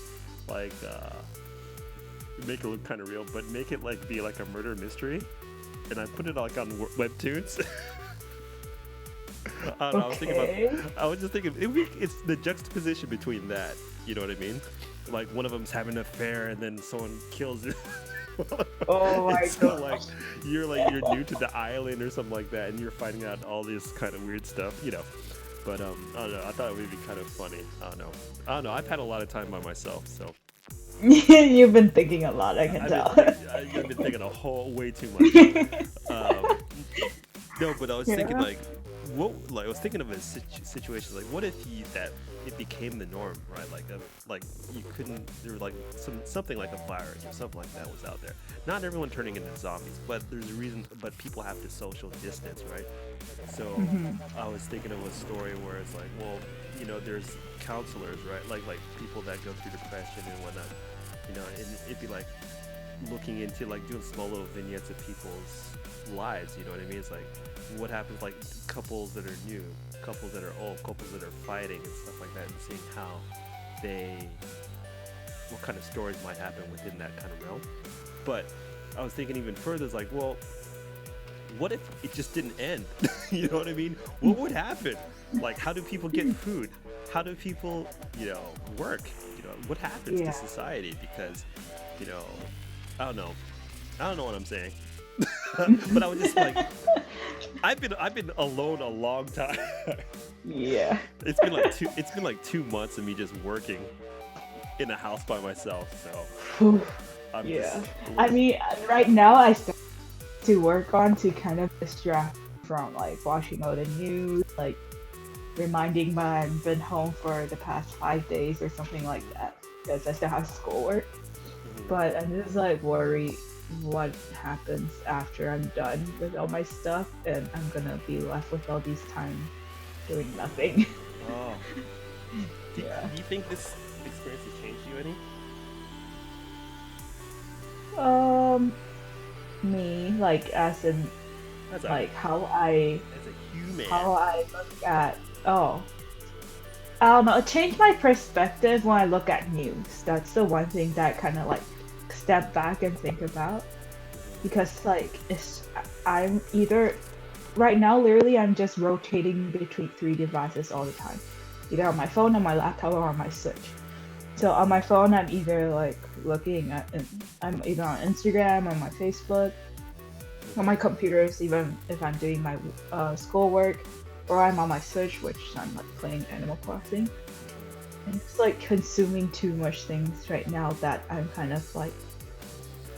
like make it look kind of real, but make it like be like a murder mystery, and I put it like on webtoons. I don't know. Okay. I was just thinking it's the juxtaposition between that. You know what I mean? Like one of them's having an affair, and then someone kills it. Oh my It's so god. like you're new to the island or something like that, and you're finding out all this kind of weird stuff, you know. But I don't know. I thought it would be kind of funny. I don't know. I've had a lot of time by myself, so You've been thinking a lot, I can tell. I've been thinking a whole way too much. Um, no, but I was thinking Yeah. like, I was thinking of a situation like, what if it became the norm, right? Like you couldn't, there was like something like a virus or something like that was out there. Not everyone turning into zombies, but there's a reason. But people have to social distance, right? So I was thinking of a story where it's like, well, you know, there's counselors, right? Like people that go through depression and whatnot, you know, and it'd be like looking into like doing small little vignettes of people's lives. You know what I mean? It's like what happens like couples that are new, couples that are old, couples that are fighting and stuff like that, and seeing how what kind of stories might happen within that kind of realm. But I was thinking even further, it's like, well, what if it just didn't end? You know what I mean? What would happen? Like, how do people get food? How do people, you know, work? You know, what happens to society? Because, you know, I don't know. I don't know what I'm saying. But I was just like, I've been alone a long time. Yeah. It's been like 2 months of me just working in a house by myself. So I'm Yeah. just I mean, right now I start to work on to kind of distract from like watching all the news, like reminding me I've been home for the past 5 days or something like that because I still have schoolwork. But I'm just like worried what happens after I'm done with all my stuff and I'm gonna be left with all these time doing nothing. Oh. Do Yeah. you think this experience has changed you any? Me, like as in As a like as a human. how I look at I don't know, it changed my perspective when I look at news. That's the one thing that kind of like step back and think about because like I'm either right now literally I'm just rotating between three devices all the time, either on my phone, on my laptop, or on my Switch. So on my phone, I'm either like looking at, I'm either on Instagram, on my Facebook, on my computers, even if I'm doing my schoolwork, or I'm on my Switch, which I'm like playing Animal Crossing. And it's like consuming too much things right now that I'm kind of like,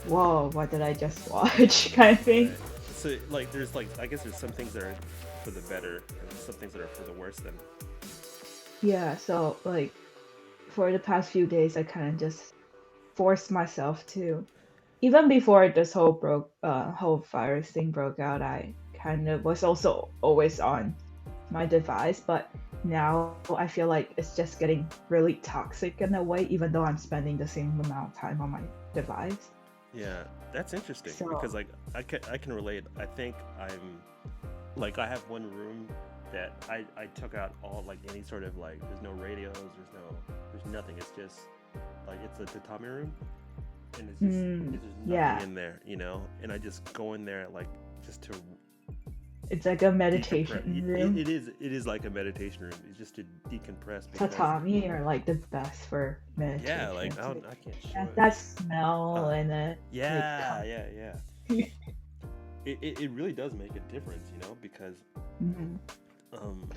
whoa, what did I just watch? Kind of thing. Right. So like there's like I guess there's some things that are for the better and some things that are for the worse then. Yeah, so like for the past few days, I kind of just forced myself to even before this whole virus thing broke out, I kind of was also always on my device, but now I feel like it's just getting really toxic in a way, even though I'm spending the same amount of time on my device. Yeah, that's interesting So, because like I can relate. I think I'm like I have one room that I took out all like any sort of like there's no radios, there's nothing. It's just like it's a tatami room and there's nothing yeah, in there, you know. And I just go in there like just to it's like a decompress. meditation room. It is like a meditation room. It's just to decompress because Tatami are like the best for meditation. yeah, like I can't show it. That smell and it. Yeah. It really does make a difference, you know, because Mhm. um,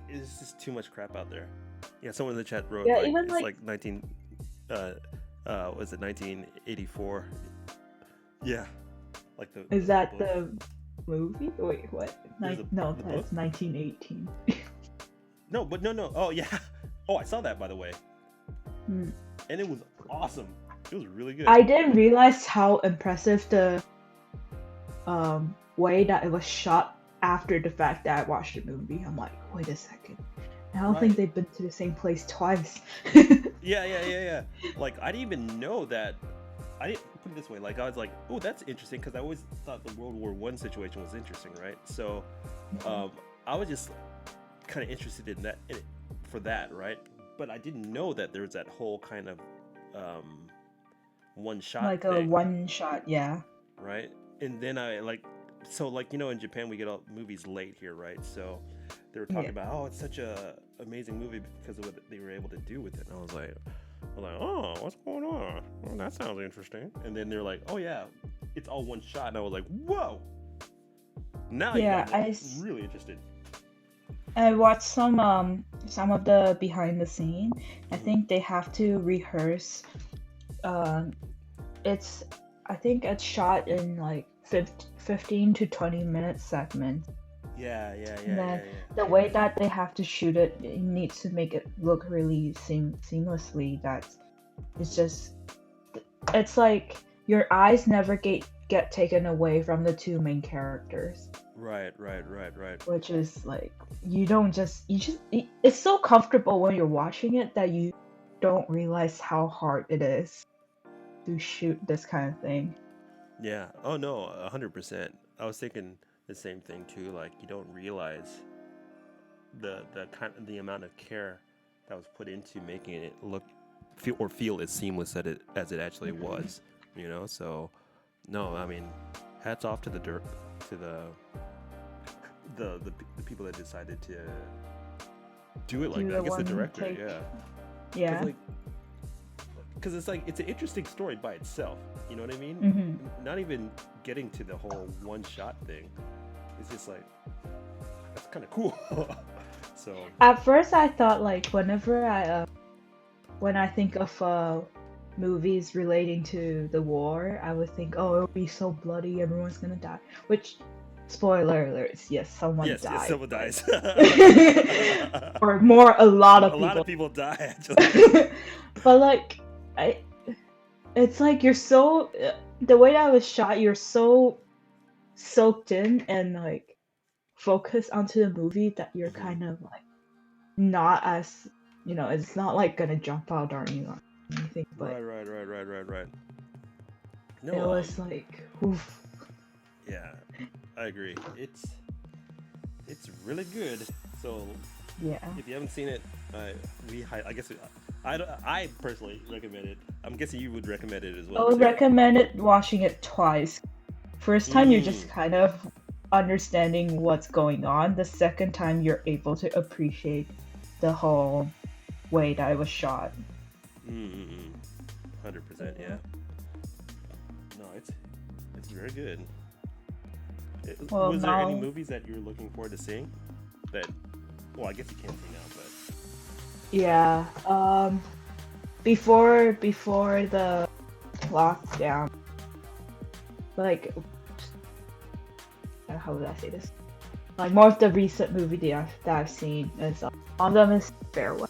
it's just too much crap out there. Yeah, someone in the chat wrote Yeah, like even it's like, like 19 was it 1984? Yeah, like is the that book. the movie? Wait, what? There's a No, the book. that's 1918. No, but no. Oh yeah. Oh, I saw that by the way, Hmm. and it was awesome. It was really good. I didn't realize how impressive the way that it was shot after the fact that I watched the movie. I'm like, wait a second. I don't think Right. they've been to the same place twice. Yeah. Like I didn't even know that. I didn't put it this way. Like I was like, oh, that's interesting because I always thought the World War One situation was interesting, right? So, um, I was just kind of interested in that for that, right? But I didn't know that there was that whole kind of one shot Like a thing, one shot, yeah. right? And then I like, so like in Japan we get all movies late here, right? So they were talking Yeah. about, oh, it's such a amazing movie because of what they were able to do with it. And I was like, oh, what's going on? Well, that sounds interesting. And then they're like, oh yeah, it's all one shot. And I was like, whoa. Now you Yeah, got me really interested. I watched some of the behind the scene. I Mhm. think they have to rehearse. Um, it's I think it's shot in like 15 to 20-minute segments. Yeah. And then the way that they have to shoot it, it needs to make it look really seamlessly. It's just it's like your eyes never get taken away from the two main characters. Right. Which is like it's so comfortable when you're watching it that you don't realize how hard it is to shoot this kind of thing. Yeah. Oh no, 100%. I was thinking the same thing too. Like you don't realize the amount of care that was put into making it feel as seamless as it actually was. So no, I mean, hats off to the people that decided to do it like that. I guess the director, yeah. Yeah. Because it's like it's an interesting story by itself. You know what I mean? Mm-hmm. Not even getting to the whole one shot thing. It's just like that's kind of cool. So At first, I thought like when I think of movies relating to the war, I would think, oh, it'll be so bloody, everyone's gonna die. Which, spoiler alerts, yes, someone yes, died. someone dies. Or a lot of a people. lot of people die actually. But like, it's like you're so the way that it was shot, you're so soaked in and like focused onto the movie that you're kind of like not as it's not like gonna jump out or anything. But Right. No, it was like, oof. yeah, I agree. It's really good. So Yeah. if you haven't seen it, I guess I personally recommend it. I'm guessing you would recommend it as I well. would too. recommend it watching it twice. First time you're just kind of understanding what's going on. The second time you're able to appreciate the whole way that it was shot. 100%, yeah. No, it's very good. Well, Was there any now- movies that you're looking forward to seeing? Well, I guess you can't see now, but Yeah. Before the lockdown, like, how would I say this? Like more of the recent movie that I've seen is one of them is Farewell.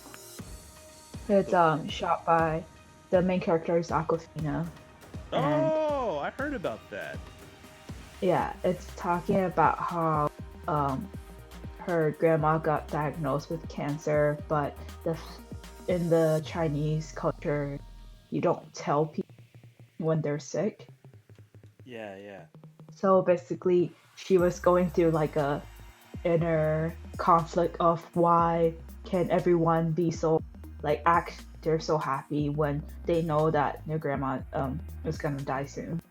It's shot by the main character is Aquafina. And oh, I heard about that. yeah, it's talking about how her grandma got diagnosed with cancer, but in the Chinese culture, you don't tell people when they're sick. Yeah. So basically, she was going through like a inner conflict of why can everyone be so act they're so happy when they know that their grandma is gonna die soon.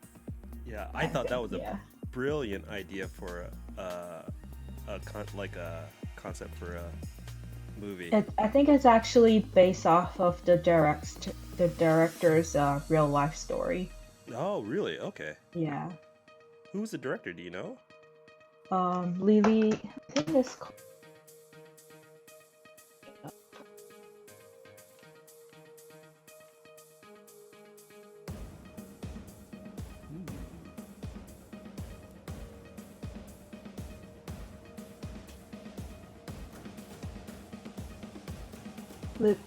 Yeah, I thought that was a Yeah. brilliant idea for a concept for a movie. I think it's actually based off of the director's real life story. Oh, really? Okay. Yeah. Who's the director? Do you know? Lily, I think it's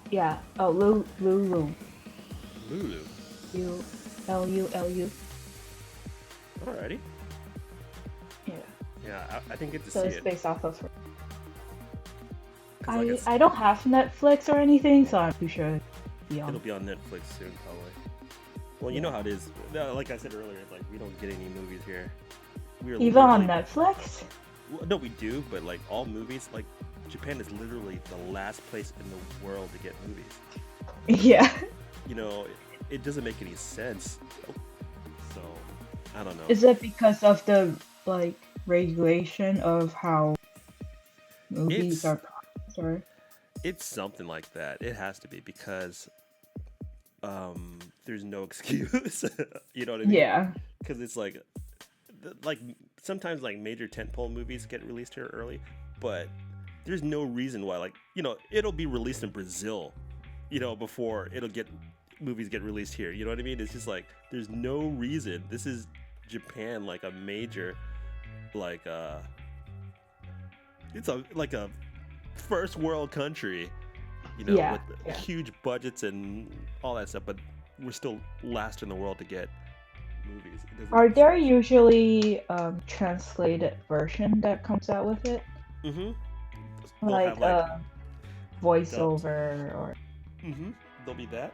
Yeah. Oh, Lulu. Lulu. U Lulu. Alrighty. Yeah. Yeah, I didn't get to So see it's it based off of her. because like I don't have Netflix or anything, so I'm pretty sure it'll beyond. be on Netflix soon, probably. Well, you know Yeah. how it is. Like I said earlier, like we don't get any movies here. We are Even on literally Netflix? well, no, we do, but like all movies, like Japan is literally the last place in the world to get movies. Yeah. You know, it doesn't make any sense. So I don't know. Is it because of the like regulation of how movies It's are produced or it's something like that. It has to be because there's no excuse. You know what I mean? yeah. Because it's like sometimes like major tentpole movies get released here early, but there's no reason why like it'll be released in Brazil, before movies get released here. You know what I mean? It's just like there's no reason. This is Japan, like a major like it's a first world country, Yeah. with Yeah. huge budgets and all that stuff, but we're still last in the world to get movies. It doesn't Are make there sense. usually translated version that comes out with it? Mm-hmm. They'll have Like like dubs. voiceover or Mm-hmm. There'll be that.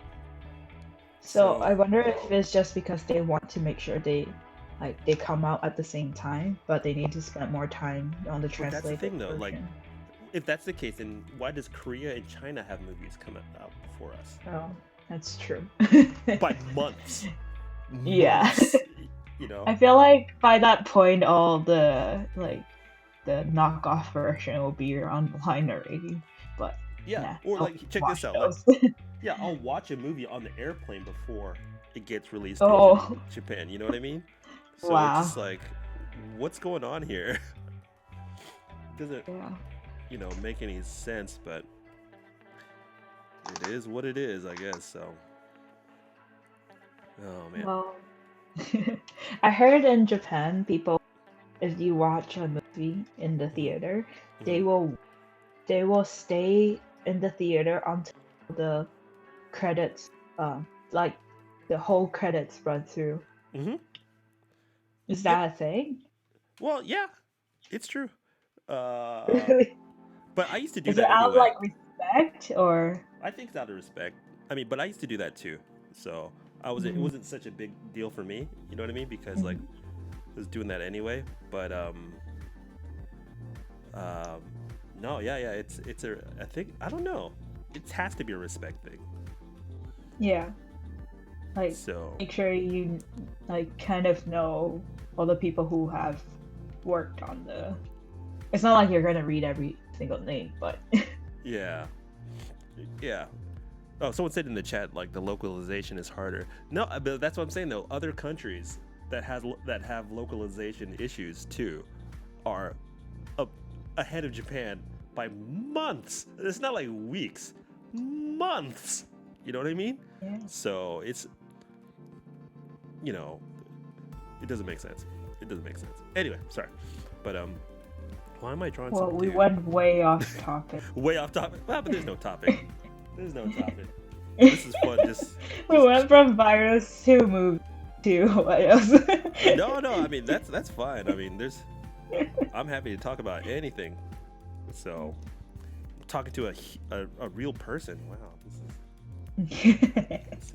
so So I wonder if it's just because they want to make sure they come out at the same time, but they need to spend more time on the but that's the translated thing though, like version. if that's the case, then why does Korea and China have movies come out before us? Oh, that's true. By months. Yeah. Months. You know? I feel like by that point all the knockoff version will be online already. But Yeah. nah, Or I'll like check this watch out. Like those. yeah, I'll watch a movie on the airplane before it gets released in Oh, Japan. You know what I mean? So it's wow. just like, what's going on here? It doesn't, Yeah. make any sense, but it is what it is, I guess. So, oh man. Well, I heard in Japan, people, if you watch a movie in the Hmm. theater, Hmm. they will they will stay in the theater until the credits, like the whole credits run through. Hmm. Is Yep. that a thing? Well, yeah, it's true. Uh, Really? but I used to do Is it that out of anyway. like respect or? I think it's out of respect. I mean, but I used to do that too. So it Mm, wasn't such a big deal for me. You know what I mean? Because like mm, I was doing that anyway. But um, no, yeah. It's a. I think I don't know. It has to be a respect thing. yeah, like So make sure you like kind of know all the people who have worked on the. It's not like you're gonna read every single name, but yeah, yeah. Oh, someone said in the chat like the localization is harder. No, but that's what I'm saying though. Other countries that have localization issues too are a, ahead of Japan by months. It's not like weeks, months. You know what I mean? yeah. So it's you know it doesn't make sense. It doesn't make sense. Anyway, sorry, but why am I drawing Well, some we dude? went way off topic. Way off topic. Well, but there's no topic. There's no topic. We This is fun. went from virus to movie to what else? No. I mean that's fine. I mean I'm happy to talk about anything. So talking to a real person. Wow, this is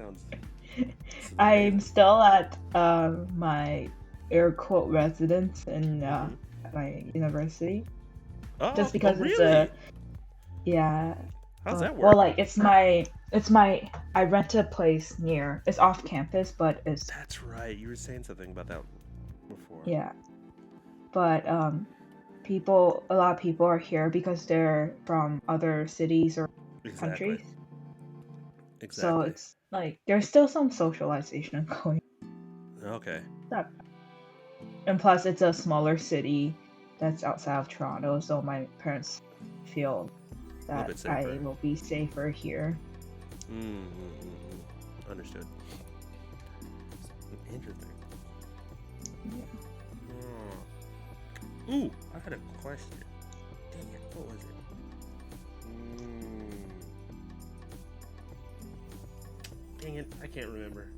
I'm amazing. still at my air quote residence in Hmm. my university, Oh, just oh, because it's a really? yeah. How's that Well, work? like it's my I rent a place near. It's off campus, but it's That's right. You were saying something about that before. yeah. But a lot of people are here because they're from other cities or Exactly. countries. So Exactly. it's like there's still some socialization going Okay. on. And plus, it's a smaller city that's outside of Toronto, so my parents feel A little that bit I safer. will be safer here. Understood. Interesting. Yeah. Ooh, I had a question. Dang it, what was it? Dang it, I can't remember.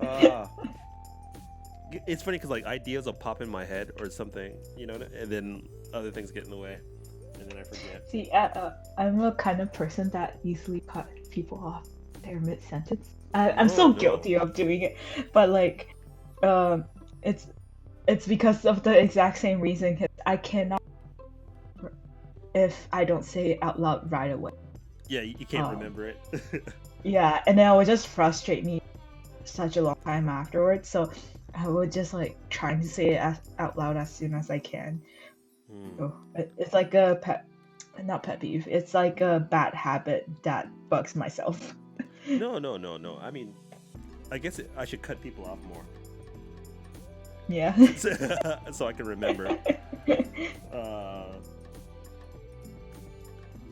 uh, it's funny because like ideas will pop in my head or something, you know, and then other things get in the way, and then I forget. See, I'm a kind of person that easily cut people off their mid sentence. I'm No, so no. guilty of doing it, but like, um, it's because of the exact same reason. 'Cause I cannot if I don't say it out loud right away. Yeah, you can't remember it. Yeah, and then it would just frustrate me such a long time afterwards. So I would just like trying to say it out loud as soon as I can. So it's like a not pet peeve. It's like a bad habit that bugs myself. No. I mean, I guess I should cut people off more. Yeah. So I can remember.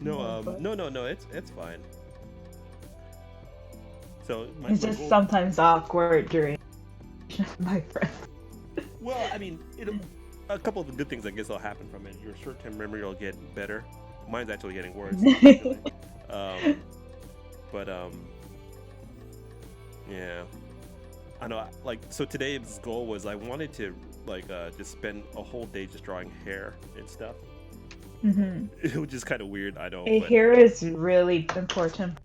No. It's fine. So it's just sometimes awkward during my friends. Well, I mean, a couple of the good things I guess will happen from it. Your short-term memory will get better. Mine's actually getting worse. Yeah. I know. Like, so today's goal was I wanted to like just spend a whole day just drawing hair and stuff. Which is kind of weird. I know. Hair is really important.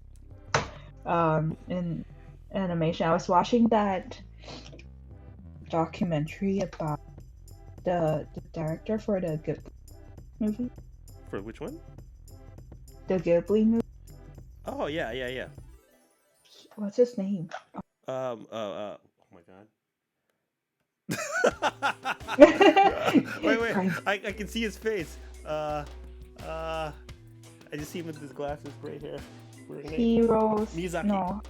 In animation, I was watching that documentary about the director for the Ghibli movie. For which one? The Ghibli movie. Oh yeah. What's his name? Oh my god. Wait. I can see his face. I just see him with his glasses, gray hair. Heroes. Miyazaki. No.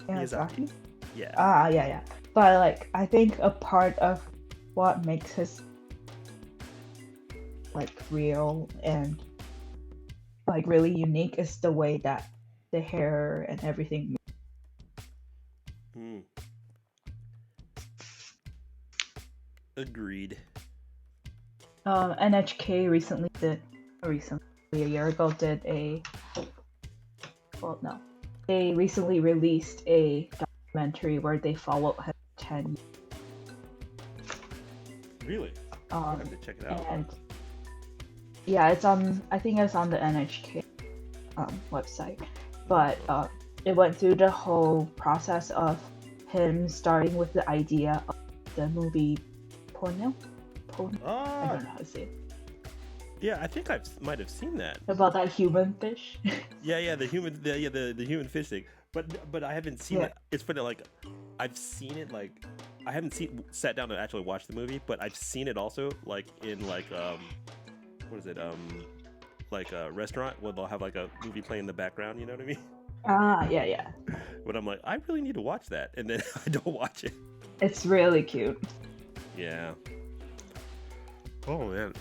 Miyazaki? Yeah. Yeah. But like, I think a part of what makes his like real and like really unique is the way that the hair and everything. Agreed. NHK recently, a year ago, they recently released a documentary where they followed him 10 years. Really? I have to check it out. And yeah, I think it's on the NHK website, but it went through the whole process of him starting with the idea of the movie Ponyo. I don't know how to say it. Yeah, I think I might have seen that. About that human fish. Yeah, the human fish thing. But I haven't seen it. It's funny, like I've seen it, like I haven't sat down to actually watch the movie, but I've seen it also like in like what is it, like a restaurant where they'll have like a movie playing in the background, you know what I mean? Yeah. But I'm like, I really need to watch that, and then I don't watch it. It's really cute. Yeah. Oh man.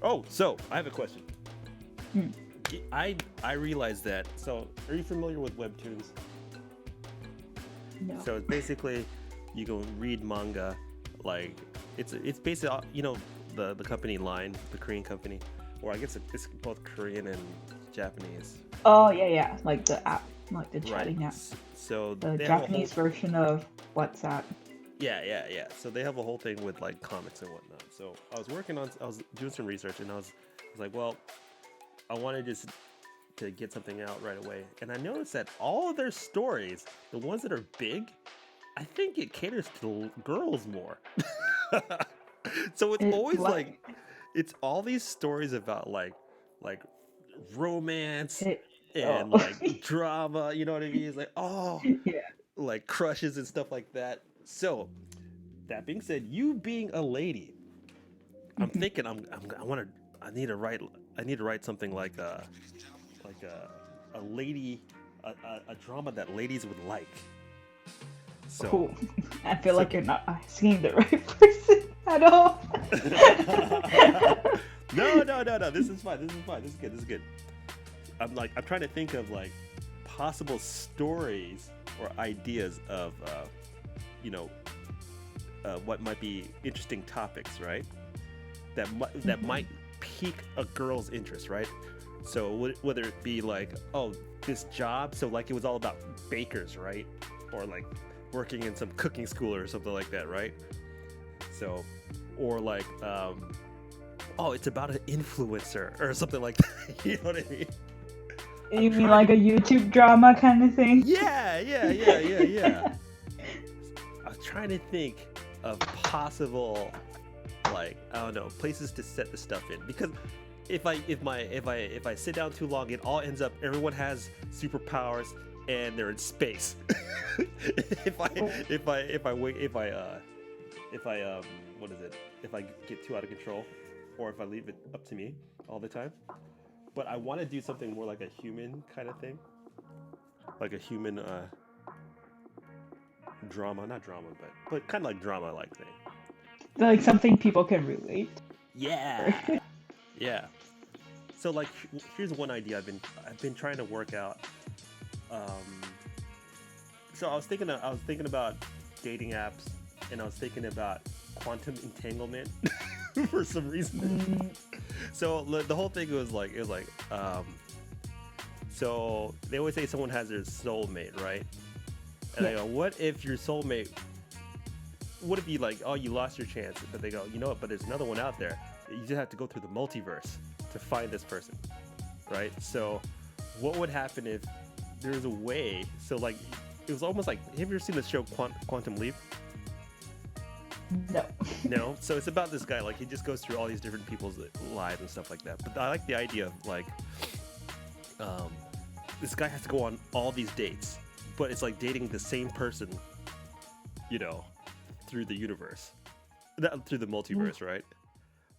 Oh, so I have a question. I realized that. So, are you familiar with webtoons? No. So it's basically you can read manga, like it's basically, you know, the company Line, the Korean company, or I guess it's both Korean and Japanese. Oh yeah, like the app, like the chatting app. So the Japanese version of WhatsApp. Yeah. So they have a whole thing with like comics and whatnot. So I was doing some research, and I was like, well, I wanted just to get something out right away. And I noticed that all of their stories, the ones that are big, I think it caters to girls more. So it's always like, it's all these stories about like romance and like drama, you know what I mean? It's like, like crushes and stuff like that. So that being said, you being a lady, I'm thinking I need to write something like a lady, a drama that ladies would like. So cool. I feel like you're not asking the right person at all. No. This is fine. This is good. I'm trying to think of like possible stories or ideas of what might be interesting topics, right? That might pique a girl's interest, right? So whether it be like, oh, this job, so like it was all about bakers, right? Or like working in some cooking school or something like that, right? So, or like, oh, it's about an influencer or something like that. You know what I mean? You mean like a YouTube drama kind of thing? Yeah. I was trying to think of possible, like, I don't know, places to set the stuff in, because if I sit down too long, it all ends up everyone has superpowers and they're in space. if I get too out of control, or if I leave it up to me all the time. But I want to do something more like a human kind of thing, like a human drama, not drama, but kind of like drama-like thing. Like something people can relate. Yeah. Yeah. So like, here's one idea I've been trying to work out. So I was thinking about dating apps, and I was thinking about quantum entanglement for some reason. So the whole thing was like, so they always say someone has their soulmate, right? And I go, what if your soulmate? What if you like, oh, you lost your chance? But they go, you know what? But there's another one out there. You just have to go through the multiverse to find this person, right? So, what would happen if there's a way? So, like, it was almost like, have you ever seen the show Quantum Leap? No. No. So it's about this guy. Like, he just goes through all these different people's lives and stuff like that. But I like the idea of like, this guy has to go on all these dates, but it's like dating the same person, you know, through the universe, through the multiverse, right?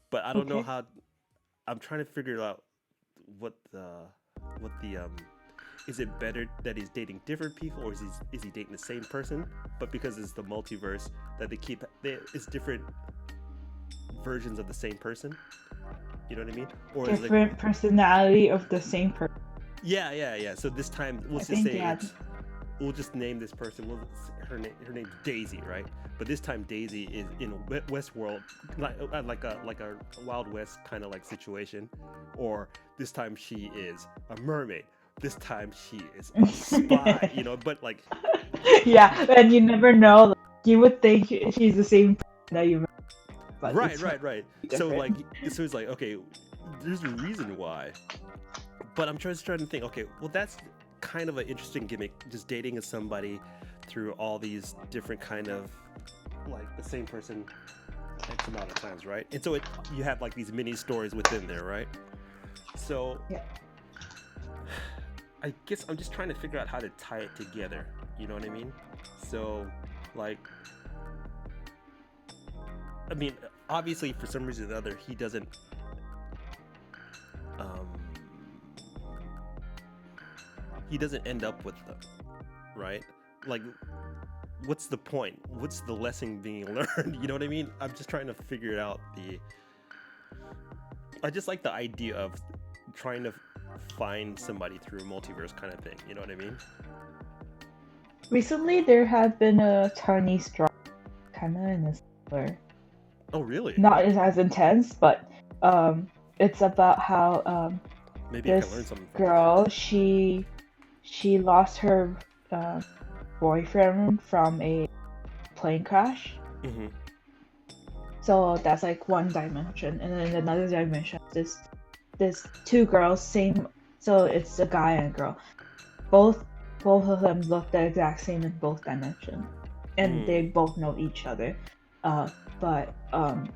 But I don't know how. I'm trying to figure out what the is it better that he's dating different people, or is he dating the same person? But because it's the multiverse, that it's different versions of the same person. You know what I mean? Or different personality of the same person. Yeah. So this time, we'll just name this person. Her name's Daisy, right? But this time Daisy is in Westworld, like a Wild West kind of like situation. Or this time she is a mermaid. This time she is a spy, you know. But like, yeah, and you never know. Like, you would think she's the same person that you. But right. So it's like, okay, there's a reason why. But I'm just trying to think, okay, well, that's kind of an interesting gimmick, just dating somebody through all these different kind of, like, the same person X amount of times, right? And so you have, like, these mini stories within there, right? So, yeah. I guess I'm just trying to figure out how to tie it together, you know what I mean? So, like, I mean, obviously, for some reason or another, he doesn't, end up with them, right? Like, what's the point? What's the lesson being learned? You know what I mean? I'm just trying to figure out I just like the idea of trying to find somebody through a multiverse kind of thing. You know what I mean? Recently, there have been a Chinese drama kind of in this similar. Oh, really? Not as intense, but it's about how maybe I this can learn something from girl, she lost her boyfriend from a plane crash. Mm-hmm. So that's like one dimension, and then another dimension, this two girls, same. So it's a guy and a girl. Both of them look the exact same in both dimensions, and they both know each other. But I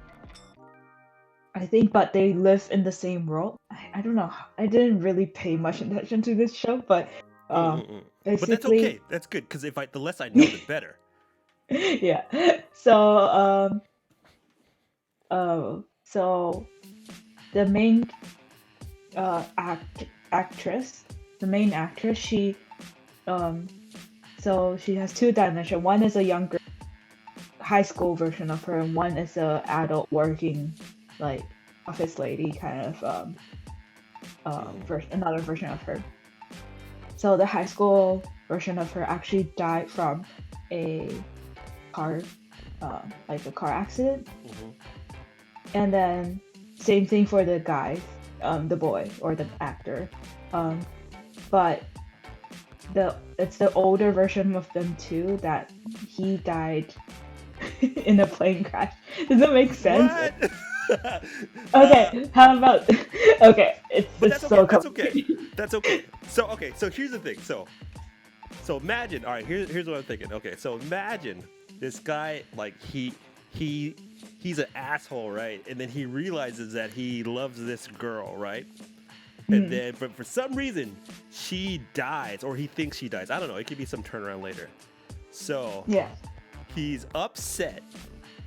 think, but they live in the same world. I don't know. I didn't really pay much attention to this show, but But that's basically, okay. That's good, because the less I know, the better. yeah. So so the main actress, she so she has two dimensions. One is a younger high school version of her, and one is a adult working, like, office lady kind of another version of her. So the high school version of her actually died from a car accident. Mm-hmm. And then same thing for the guy. the boy or the actor, but it's the older version of them too that he died in a plane crash. Does that make sense? What? Okay, how about okay, But it's that's okay. so That's okay. complicated. That's okay. So okay. So here's the thing. So imagine. All right. Here's what I'm thinking. Okay. So imagine this guy like he's an asshole, right? And then he realizes that he loves this girl, right? And Mm, then, but for some reason, she dies, or he thinks she dies. I don't know. It could be some turnaround later. So yeah. he's upset,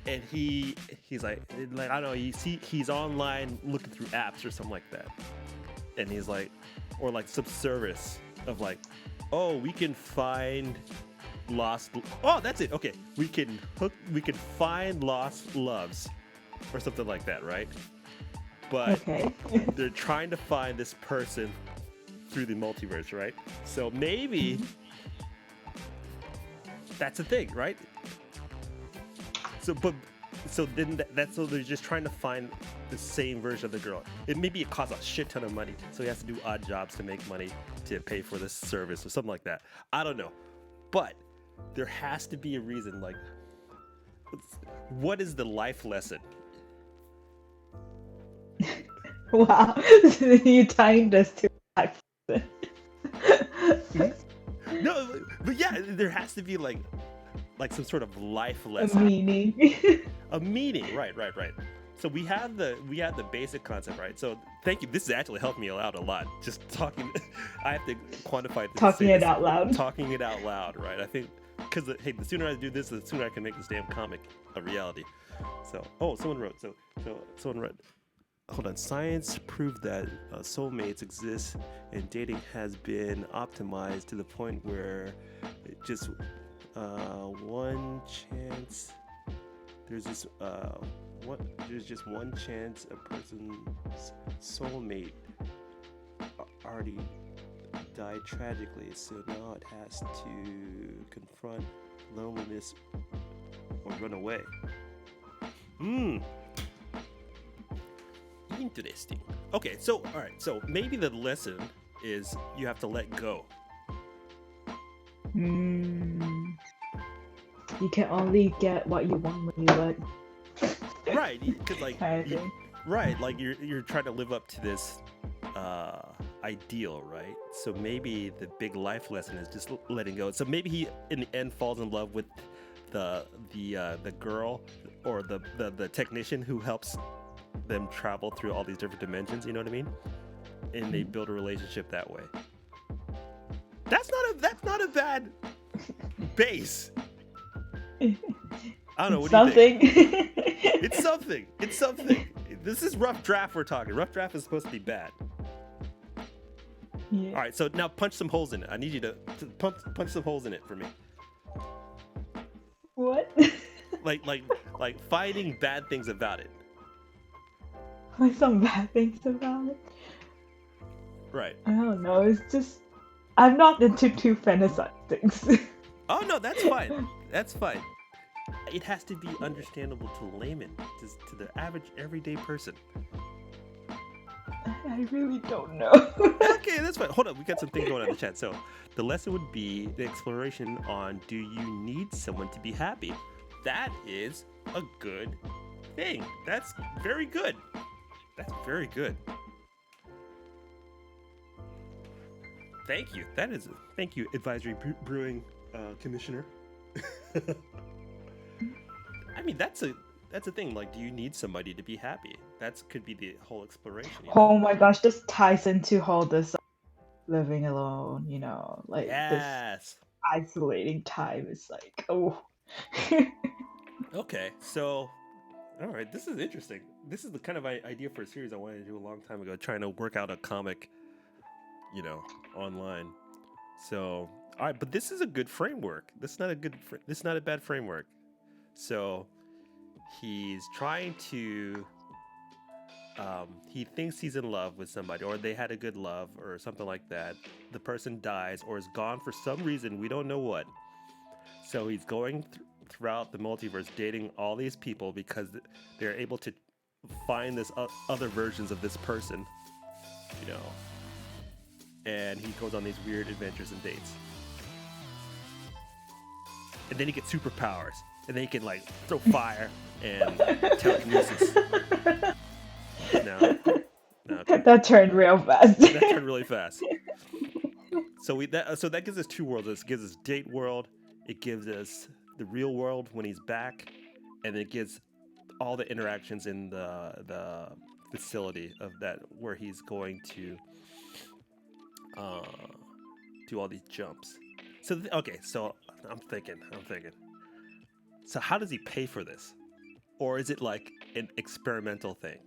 and he's like I don't know. He's online looking through apps or something like that, and he's like, or like some service of like, oh, we can find lost. Oh, that's it. Okay, we can find lost loves, or something like that, right? But Okay. they're trying to find this person through the multiverse, right? So maybe that's the thing, right? So then so they're just trying to find the same version of the girl. Maybe it costs a shit ton of money, so he has to do odd jobs to make money to pay for this service or something like that. I don't know, but there has to be a reason. Like, what is the life lesson? Wow. You tying this to life. No, but yeah, there has to be like some sort of life A lesson, meaning. a meaning. Right. So we have the basic concept, right? So thank you. This has actually helped me out a lot. Just talking, I have to quantify this. Talking it out loud. Talking it out loud, right? I think because hey, the sooner I do this, the sooner I can make this damn comic a reality. So someone wrote. So someone wrote. Hold on. Science proved that soulmates exist, and dating has been optimized to the point where just one chance. There's just one chance a person's soulmate already died tragically, so now it has to confront loneliness or run away. Interesting. Okay, so all right, so maybe the lesson is you have to let go. You can only get what you want when you let. Right, because like Kind of thing. right, like you're trying to live up to this ideal, right? So maybe the big life lesson is just letting go. So maybe he in the end falls in love with the girl or the technician who helps them travel through all these different dimensions, you know what I mean? And they build a relationship that way. That's not a bad base. I don't know, what Something. do you think? It's something. This is rough draft we're talking. Rough draft is supposed to be bad. Yeah. All right, so now punch some holes in it. I need you to punch some holes in it for me. What? Like finding bad things about it. Like some bad things about it. Right. I don't know. It's just I'm not into too fantasized things. Oh no, that's fine. That's fine. It has to be understandable to layman, to the average everyday person. I really don't know. Okay, that's fine. Hold on, we got some things going on in the chat. So the lesson would be the exploration on, do you need someone to be happy? That is a good thing. That's very good. That's very good. Thank you. Thank you, Advisory Brewing Commissioner. I mean, that's a thing. Like, do you need somebody to be happy? That could be the whole exploration. You know? Oh my gosh, this ties into all this living alone, like this Yes. isolating time is like, oh. Okay, so, all right, this is interesting. This is the kind of idea for a series I wanted to do a long time ago, trying to work out a comic, online. So, all right, but this is a good framework. This is not a bad framework. So, he's trying to, he thinks he's in love with somebody, or they had a good love, or something like that. The person dies or is gone for some reason, we don't know what. So he's going throughout the multiverse, dating all these people because they're able to find this other versions of this person you know, and he goes on these weird adventures and dates. And then he gets superpowers, and then he can like throw fire and telekinesis. No, okay. That turned real fast. That turned really fast. So that gives us two worlds. It gives us date world. It gives us the real world when he's back, and it gives all the interactions in the facility of that where he's going to do all these jumps. So okay, so I'm thinking. So how does he pay for this, or is it like an experimental thing?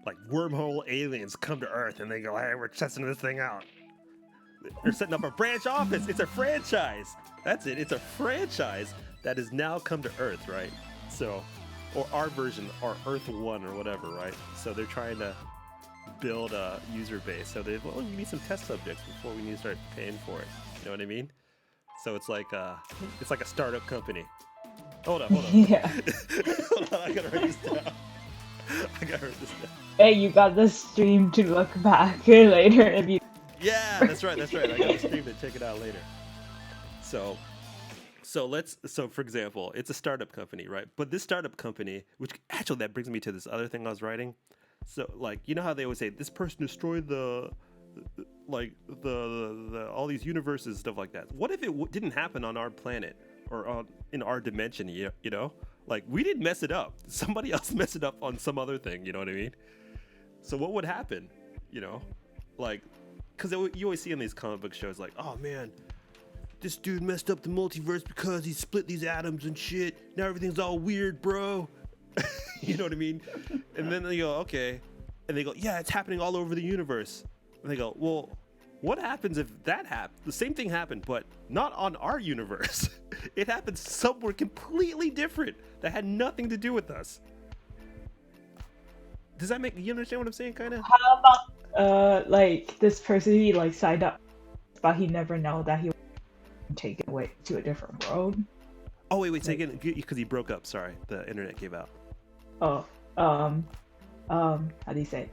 Like wormhole aliens come to Earth and they go, "Hey, we're testing this thing out." They're setting up a branch office. It's a franchise. That's it. It's a franchise that has now come to Earth, right? So, or our version, or Earth 1 or whatever, right? So they're trying to build a user base. So we need some test subjects before we need to start paying for it. You know what I mean? So it's like a startup company. Hold on. Yeah. Hold on, I gotta write this down. Hey, you got the stream to look back later if you. Yeah, that's right. I got the stream to check it out later. So for example, it's a startup company, right? But this startup company, which actually that brings me to this other thing I was writing. So like, you know how they always say this person destroyed the all these universes, stuff like that. What if it didn't happen on our planet or in our dimension? You know, like we didn't mess it up. Somebody else messed it up on some other thing. You know what I mean? So what would happen? You know, like, because you always see in these comic book shows, like, oh man, this dude messed up the multiverse because he split these atoms and shit. Now everything's all weird, bro. You know what I mean? And then they go, okay. And they go, yeah, it's happening all over the universe. And they go, well, what happens if that happened? The same thing happened, but not on our universe. It happened somewhere completely different that had nothing to do with us. Does that make you understand what I'm saying, kind of? How about like this person he like signed up, but he never know that he was taken away to a different world. Oh wait, say again, because he broke up. Sorry, the internet gave out. Oh, how do you say?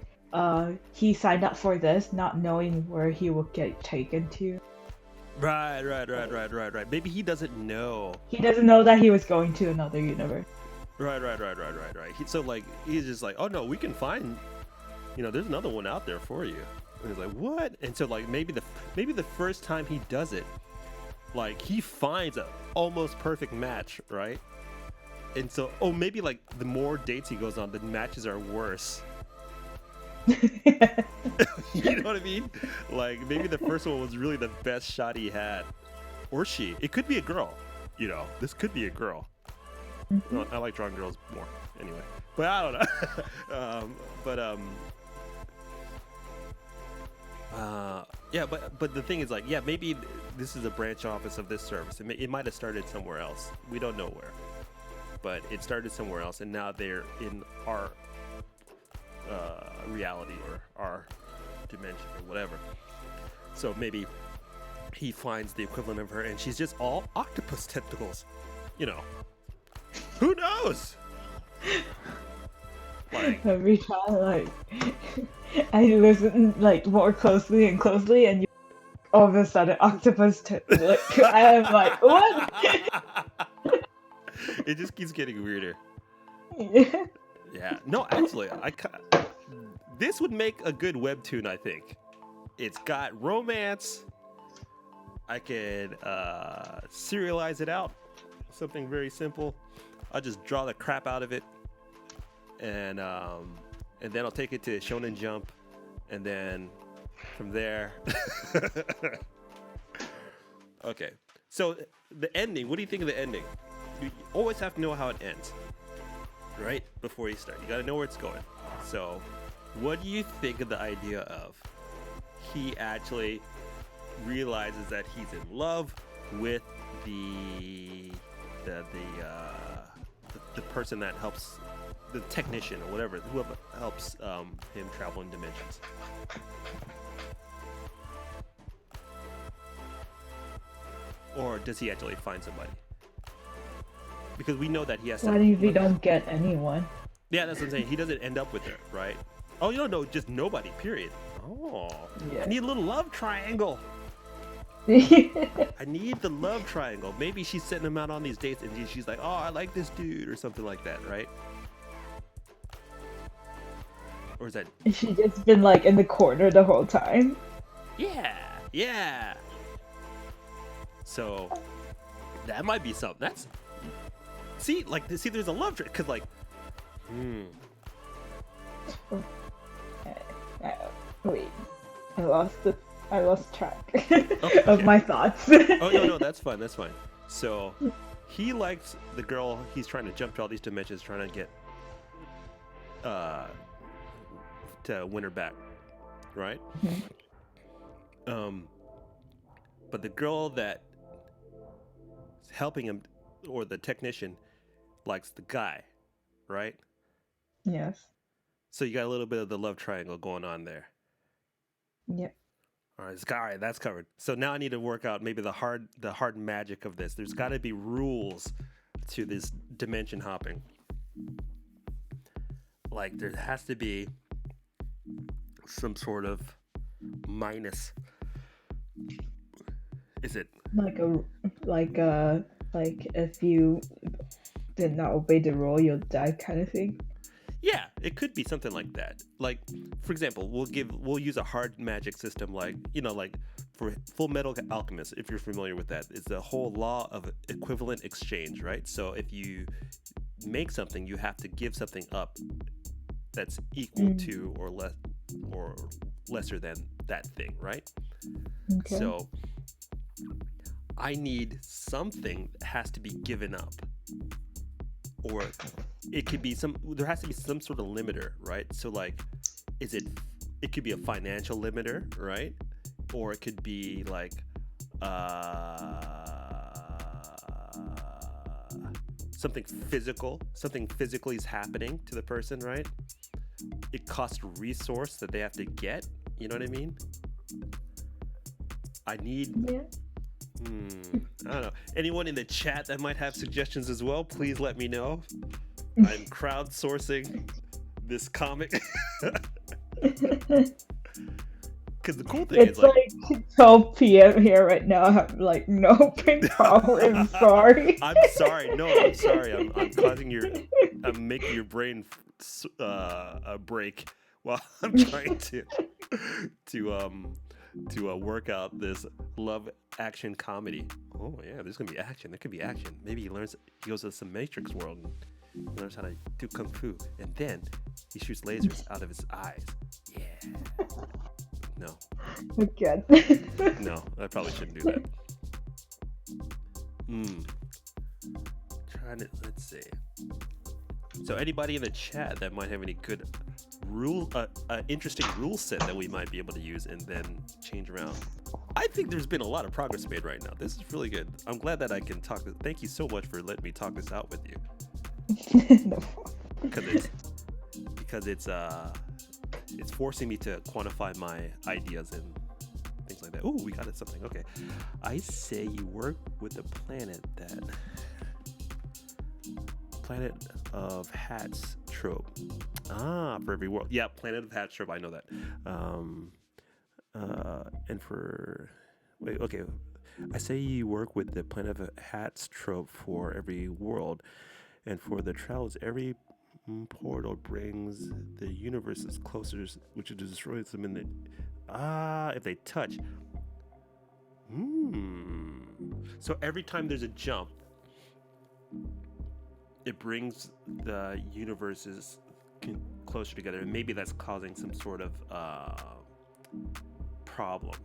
He signed up for this, not knowing where he will get taken to. Right. Maybe he doesn't know. He doesn't know that he was going to another universe. Right. So like, he's just like, oh no, we can find, there's another one out there for you. And he's like, what? And so like, maybe the first time he does it, like he finds a almost perfect match, right? And so, maybe like the more dates he goes on, the matches are worse. You know what I mean? Like maybe the first one was really the best shot he had, or she. It could be a girl. This could be a girl. Mm-hmm. Well, I like drawing girls more, anyway. But I don't know. Yeah. But the thing is, like, yeah, maybe this is a branch office of this service. It might have started somewhere else. We don't know where, but it started somewhere else, and now they're in our reality or our dimension or whatever. So maybe he finds the equivalent of her and she's just all octopus tentacles. Who knows? Like every time, like I listen like more closely and closely, and all of a sudden octopus like I am like, what? It just keeps getting weirder. Yeah. Yeah. No, actually, this would make a good webtoon, I think. It's got romance. I could serialize it out. Something very simple. I'll just draw the crap out of it. And then I'll take it to Shonen Jump. And then from there... Okay. So the ending, what do you think of the ending? You always have to know how it ends. Right? Before you start. You gotta know where it's going. So, what do you think of the idea of he actually realizes that he's in love with the person that helps, the technician or whatever, whoever helps him travel in dimensions? Or does he actually find somebody? Because we know that he has to... What if we don't get anyone? Yeah, that's what I'm saying. He doesn't end up with her, right? Oh, no, just nobody. Period. Oh, I Yeah. need a little love triangle. I need the love triangle. Maybe she's sending him out on these dates, and she's like, "Oh, I like this dude," or something like that, right? Or is that? She just been like in the corner the whole time. Yeah. So that might be something. That's see, there's a love trick because Wait, I lost track Okay. of my thoughts. Oh no, that's fine. That's fine. So he likes the girl. He's trying to jump to all these dimensions, trying to get to win her back, right? But the girl that is helping him, or the technician, likes the guy, right? Yes. So you got a little bit of the love triangle going on there. Yep. All right, that's covered. So now I need to work out maybe the hard magic of this. There's got to be rules to this dimension hopping. Like there has to be some sort of minus. Is it Like if you did not obey the rule, you'll die kind of thing. Yeah, it could be something like that. Like, for example, we'll use a hard magic system, like for Full Metal Alchemist, if you're familiar with that. It's the whole law of equivalent exchange, right? So if you make something, you have to give something up that's equal to or lesser than that thing, right? Okay. So I need something that has to be given up, or it could be there has to be some sort of limiter, right? So like, it could be a financial limiter, right? Or it could be like something physically is happening to the person, right? It costs resource that they have to get, you know what I mean? I need I don't know. Anyone in the chat that might have suggestions as well, please let me know. I'm crowdsourcing this comic. Because the cool thing It's is like 12 p.m. here right now. I have like no brain power. I'm sorry. I'm sorry. No, I'm sorry. I'm I'm making your brain break while I'm trying to work out this love action comedy. Oh yeah, there's gonna be action. There could be action. Maybe he goes to some Matrix world and learns how to do kung fu, and then he shoots lasers out of his eyes. Yeah. No. Again. No, I probably shouldn't do that. Let's see. So anybody in the chat that might have any good interesting rule set that we might be able to use and then change around. I think there's been a lot of progress made right now. This is really good. I'm glad that I can talk. Thank you so much for letting me talk this out with you. No. Because it's forcing me to quantify my ideas and things like that. Oh, we got it something. Okay. I say you work with the planet of Hats trope. For every world. Yeah, Planet of Hats trope. I know that. And for okay. I say you work with the Planet of Hats trope for every world, and for the travels, every portal brings the universes closer, which destroys them in the if they touch. So every time there's a jump, it brings the universes closer together, and maybe that's causing some sort of problem.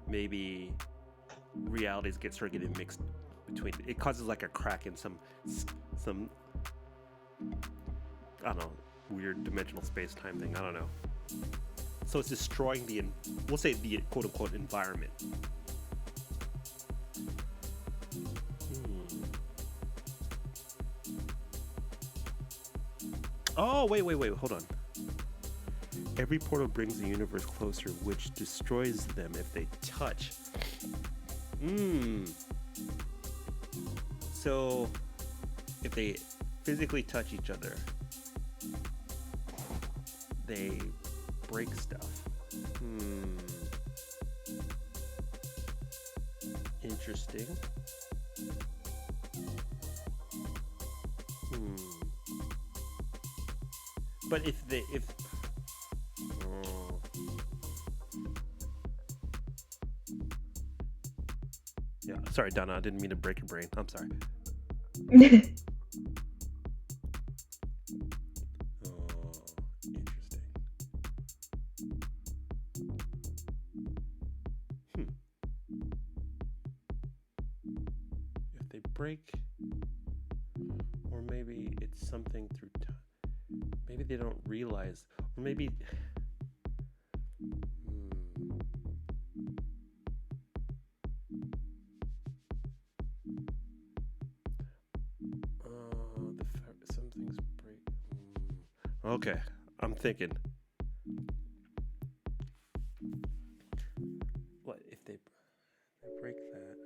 Maybe realities start getting mixed between. It causes like a crack in some I don't know, weird dimensional space-time thing. I don't know. So it's destroying we'll say the quote-unquote environment. Oh, wait, hold on. Every portal brings the universe closer, which destroys them if they touch. So, if they physically touch each other, they break stuff. Interesting. But if oh. Yeah, sorry, Donna, I didn't mean to break your brain. I'm sorry. Oh, interesting. If they break, or maybe it's something through time. Maybe they don't realize, or maybe. Some things break. Okay, I'm thinking. What if they break that?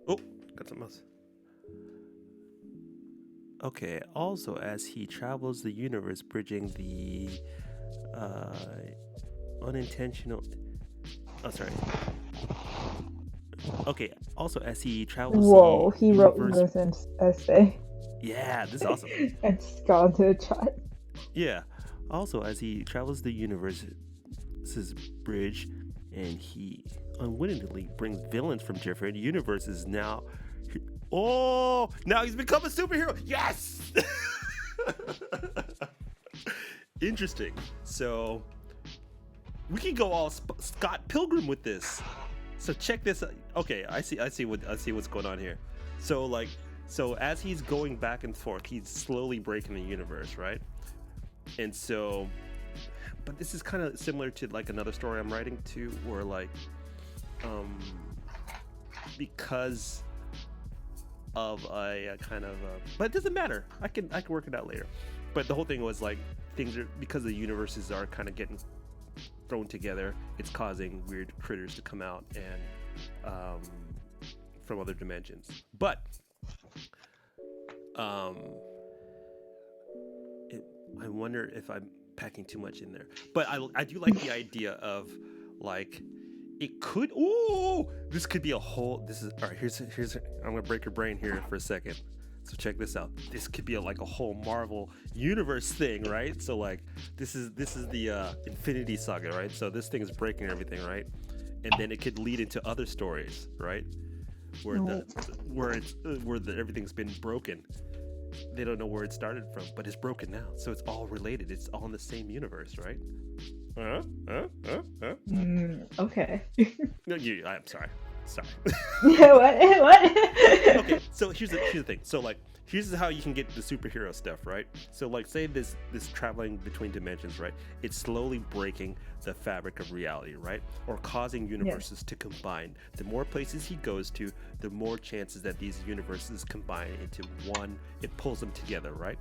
Oh, got something else. Okay, also as he travels the universe, bridging the unintentional. Oh, sorry. Okay, also as he travels Whoa, the he universe. wrote this in essay. Yeah, this is awesome. And it's gone to the chat. Yeah. Also, as he travels the universe's bridge, and he unwittingly brings villains from different universes. Now he's become a superhero. Yes. Interesting. So we can go all Scott Pilgrim with this. So check this out. Okay, I see what's going on here. So as he's going back and forth, he's slowly breaking the universe, right? And so, but this is kind of similar to like another story I'm writing too, where like, because of a kind of, but it doesn't matter. I can work it out later. But the whole thing was like things are, because the universes are kind of getting thrown together, it's causing weird critters to come out and from other dimensions. But I wonder if I'm packing too much in there. But I do like the idea of like it could. Ooh, this could be a whole. This is all right. Here's. I'm gonna break your brain here for a second. So check this out. This could be like a whole Marvel universe thing, right? So like this is the Infinity Saga, right? So this thing is breaking everything, right? And then it could lead into other stories, right? Where everything's been broken. They don't know where it started from, but it's broken now. So it's all related. It's all in the same universe, right? Okay. No, I'm sorry. What? Okay, so here's the thing. So like, here's how you can get the superhero stuff, right? So like, say this traveling between dimensions, right? It's slowly breaking the fabric of reality, right? Or causing universes to combine. The more places he goes to, the more chances that these universes combine into one. It pulls them together, right?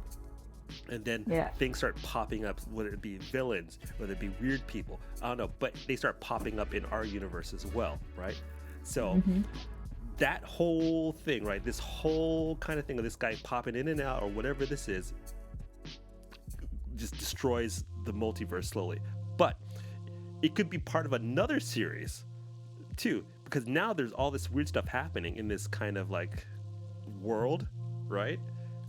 And then things start popping up, whether it be villains, whether it be weird people, I don't know, but they start popping up in our universe as well, right? So that whole thing, right? This whole kind of thing of this guy popping in and out or whatever this is, just destroys the multiverse slowly. But it could be part of another series too, because now there's all this weird stuff happening in this kind of like world, right?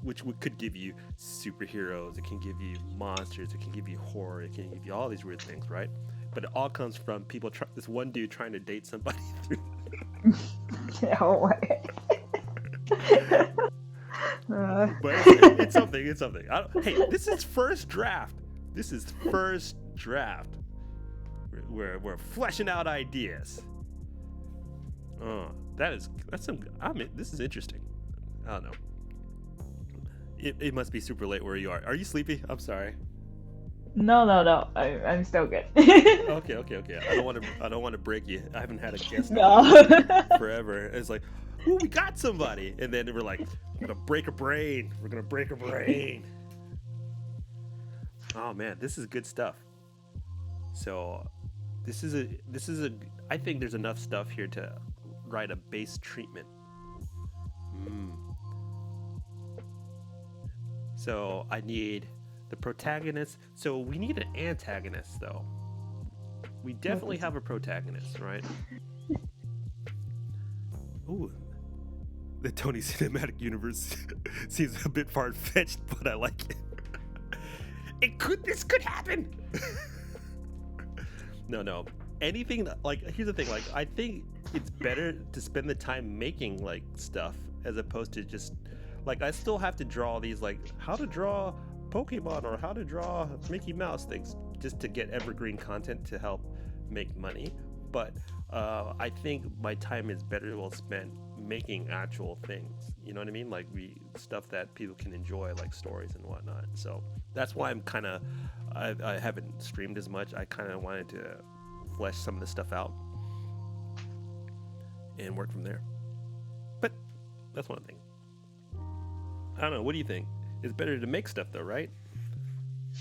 Which could give you superheroes, it can give you monsters, it can give you horror, it can give you all these weird things, right? But it all comes from people, this one dude trying to date somebody through. No way. But it's something. Hey, this is first draft. We're fleshing out ideas. This is interesting. I don't know. It must be super late where you are. Are you sleepy? I'm sorry. No. I'm still good. Okay. I don't want to break you. I haven't had a guest on forever. It's like, ooh, we got somebody, and then we're like, we're gonna break a brain. Oh man, this is good stuff. So, this is a. I think there's enough stuff here to write a base treatment. So I need the protagonist. So we need an antagonist, though. We definitely have a protagonist, right? Ooh, the Tony Cinematic Universe seems a bit far-fetched, but I like it. This could happen. No. Anything that, like, here's the thing, like, I think it's better to spend the time making like stuff as opposed to just like, I still have to draw these, like, how to draw Pokemon or how to draw Mickey Mouse things just to get evergreen content to help make money. But I think my time is better well spent making actual things. You know what I mean? Like stuff that people can enjoy, like stories and whatnot. So that's why I'm kind of, I haven't streamed as much. I kind of wanted to flesh some of the stuff out and work from there. But that's one thing. I don't know. What do you think? It's better to make stuff though, right?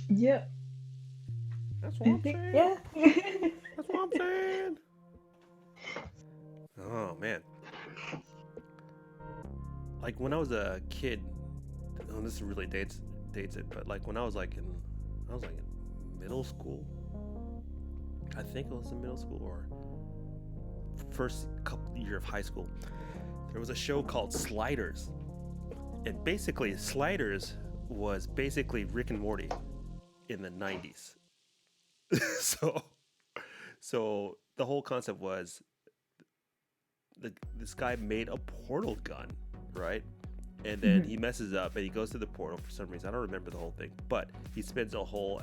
Yeah. That's what I'm saying. Yeah. That's what I'm saying. Oh man. Like when I was a kid, this really dates it, but like when I was like in middle school. I think it was in middle school or first year of high school. There was a show called Sliders. And basically Sliders was basically Rick and Morty in the 90s. So the whole concept was this guy made a portal gun, right? And then he messes up and he goes to the portal for some reason. I don't remember the whole thing, but he spends the whole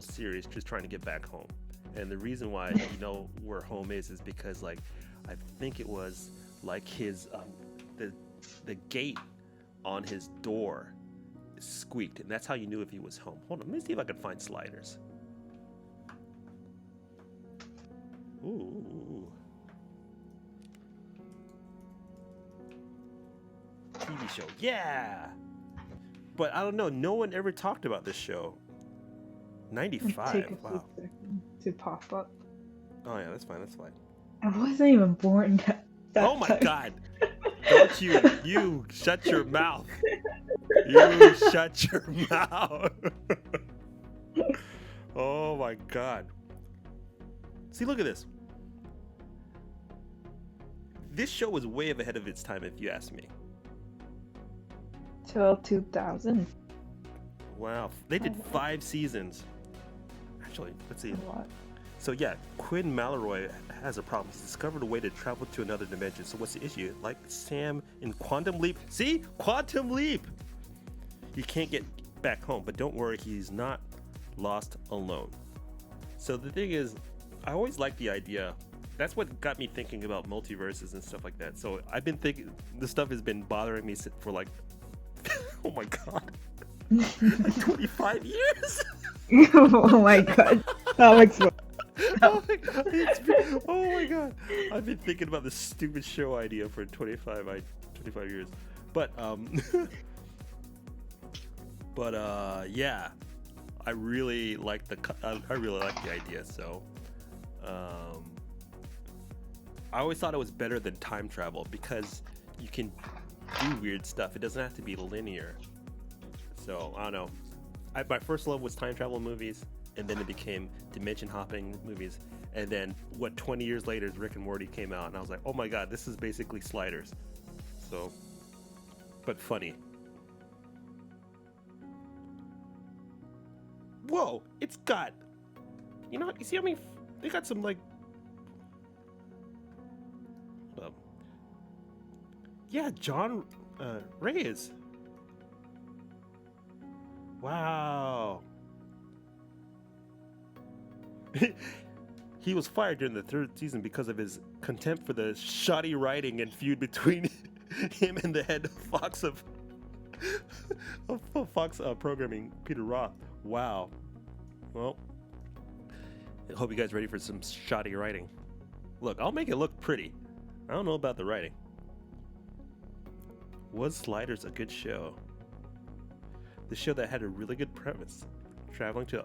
series just trying to get back home. And the reason why you know where home is because like I think it was like his the gate on his door squeaked, and that's how you knew if he was home. Hold on, let me see if I can find Sliders. Ooh. TV show, yeah. But I don't know. No one ever talked about this show. 95. Take a Wow. few seconds to pop up. Oh yeah, that's fine. I wasn't even born that Oh my time. God! Don't you shut your mouth. You shut your mouth. Oh my God. See, look at this. This show was way ahead of its time, if you ask me. Till 2000. Wow. They did 5 seasons. Actually, let's see. A lot. So yeah, Quinn Mallory has a problem. He's discovered a way to travel to another dimension. So what's the issue? Like Sam in Quantum Leap. See? Quantum Leap! He can't get back home, but don't worry, he's not lost alone. So the thing is, I always liked the idea. That's what got me thinking about multiverses and stuff like that. So I've been thinking, this stuff has been bothering me for like, oh my God, like 25 years? Oh my God. That makes sense. Oh my God. I've been thinking about this stupid show idea for 25 years. But yeah, I really like the idea. So I always thought it was better than time travel because you can do weird stuff. It doesn't have to be linear. So I don't know. My first love was time travel movies, and then it became dimension hopping movies. And then 20 years later, Rick and Morty came out, and I was like, oh my God, this is basically Sliders. So, but funny. Whoa, it's got, you see how many, they got some like, yeah, John Reyes. Wow. He was fired during the 3rd season because of his contempt for the shoddy writing and feud between him and the head of Fox Fox programming, Peter Roth. Wow. Well, I hope you guys ready for some shoddy writing. Look, I'll make it look pretty. I don't know about the writing. Was Sliders a good show? The show that had a really good premise. Traveling to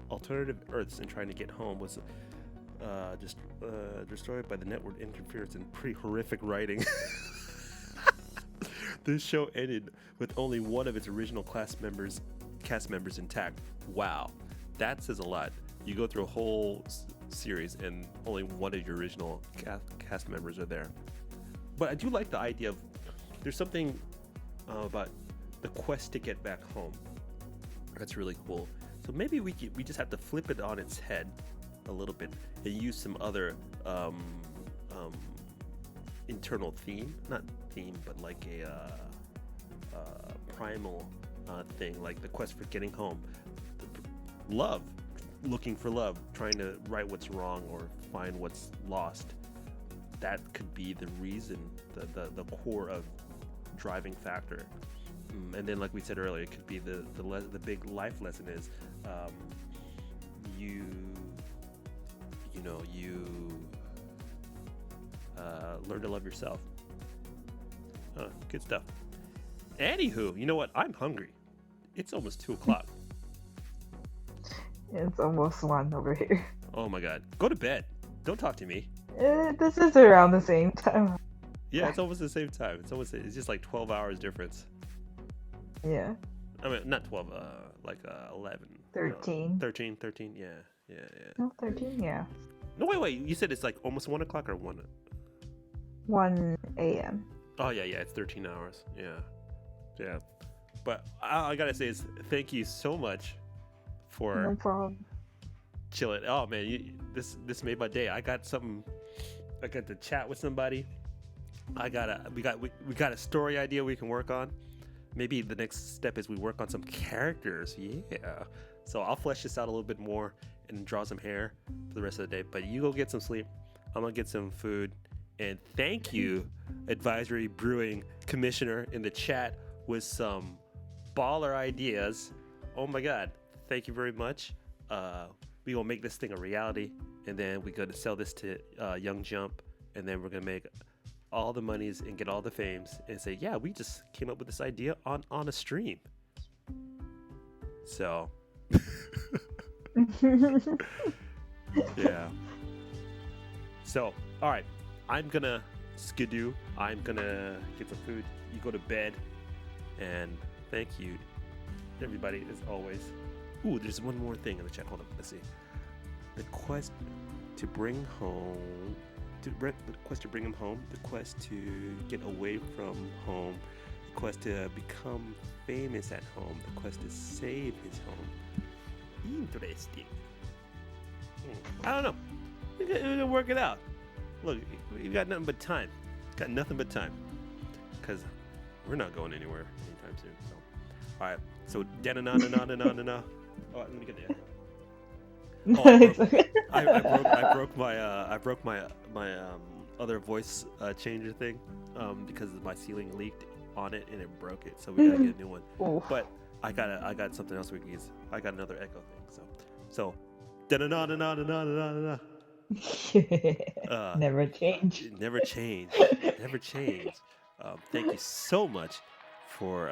alternative Earths and trying to get home was just destroyed by the network interference and pretty horrific writing. This show ended with only one of its original cast members cast members intact. Wow, that says a lot. You go through a whole series and only one of your original cast members are there. But I do like the idea of there's something about the quest to get back home. That's really cool. So maybe we just have to flip it on its head a little bit and use some other internal theme, not theme, but like a primal thing, like the quest for getting home. Love, looking for love, trying to right what's wrong or find what's lost. That could be the reason, the core of driving factor. And then, like we said earlier, it could be the big life lesson is you learn to love yourself. Good stuff. Anywho, you know what? I'm hungry. It's almost 2 o'clock. It's almost 1 over here. Oh my god. Go to bed. Don't talk to me. This is around the same time. Yeah, it's almost the same time. It's just like 12 hours difference. Yeah. I mean, not 12, like 11. 13. 13, yeah. No, 13, yeah. No, wait, you said it's like almost 1 o'clock or 1? 1 a.m. Oh, yeah, it's 13 hours. Yeah. But I gotta say is thank you so much for No problem. chilling. Oh, man, this made my day. I got to chat with somebody. We got a story idea we can work on. Maybe the next step is we work on some characters. Yeah. So I'll flesh this out a little bit more and draw some hair for the rest of the day. But you go get some sleep. I'm gonna get some food. And thank you, Advisory Brewing Commissioner in the chat with some baller ideas. Oh my God. Thank you very much. We gonna make this thing a reality, and then we're gonna sell this to Young Jump, and then we're gonna make all the monies and get all the fames and say, yeah, we just came up with this idea on a stream. So yeah. So all right, I'm gonna skidoo. I'm gonna get some food. You go to bed, and thank you everybody as always. Ooh, there's one more thing in the chat. Hold on, let's see. The quest to bring home, the quest to bring him home, the quest to get away from home, the quest to become famous at home, the quest to save his home. Interesting. I don't know. We're gonna work it out. Look, we got nothing but time. Got nothing but time. Because we're not going anywhere anytime soon. So, all right. So, da-na-na-na-na-na-na-na. Oh, let me get there. Oh, I broke my other voice changer thing because my ceiling leaked on it and it broke it. So we gotta get a new one. Oof. But I got something else we can use. I got another echo thing. So da na na na na na na na. Never change. Never change. Never change. Thank you so much for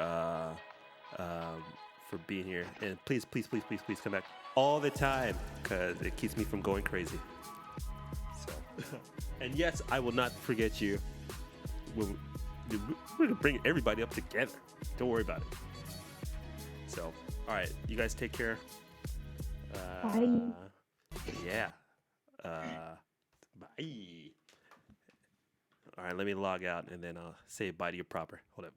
being here, and please come back all the time because it keeps me from going crazy. So, and yes, I will not forget you. We're gonna bring everybody up together. Don't worry about it. So, all right, you guys take care. Bye. Yeah. Bye. All right, let me log out and then I'll say bye to you proper. Hold up.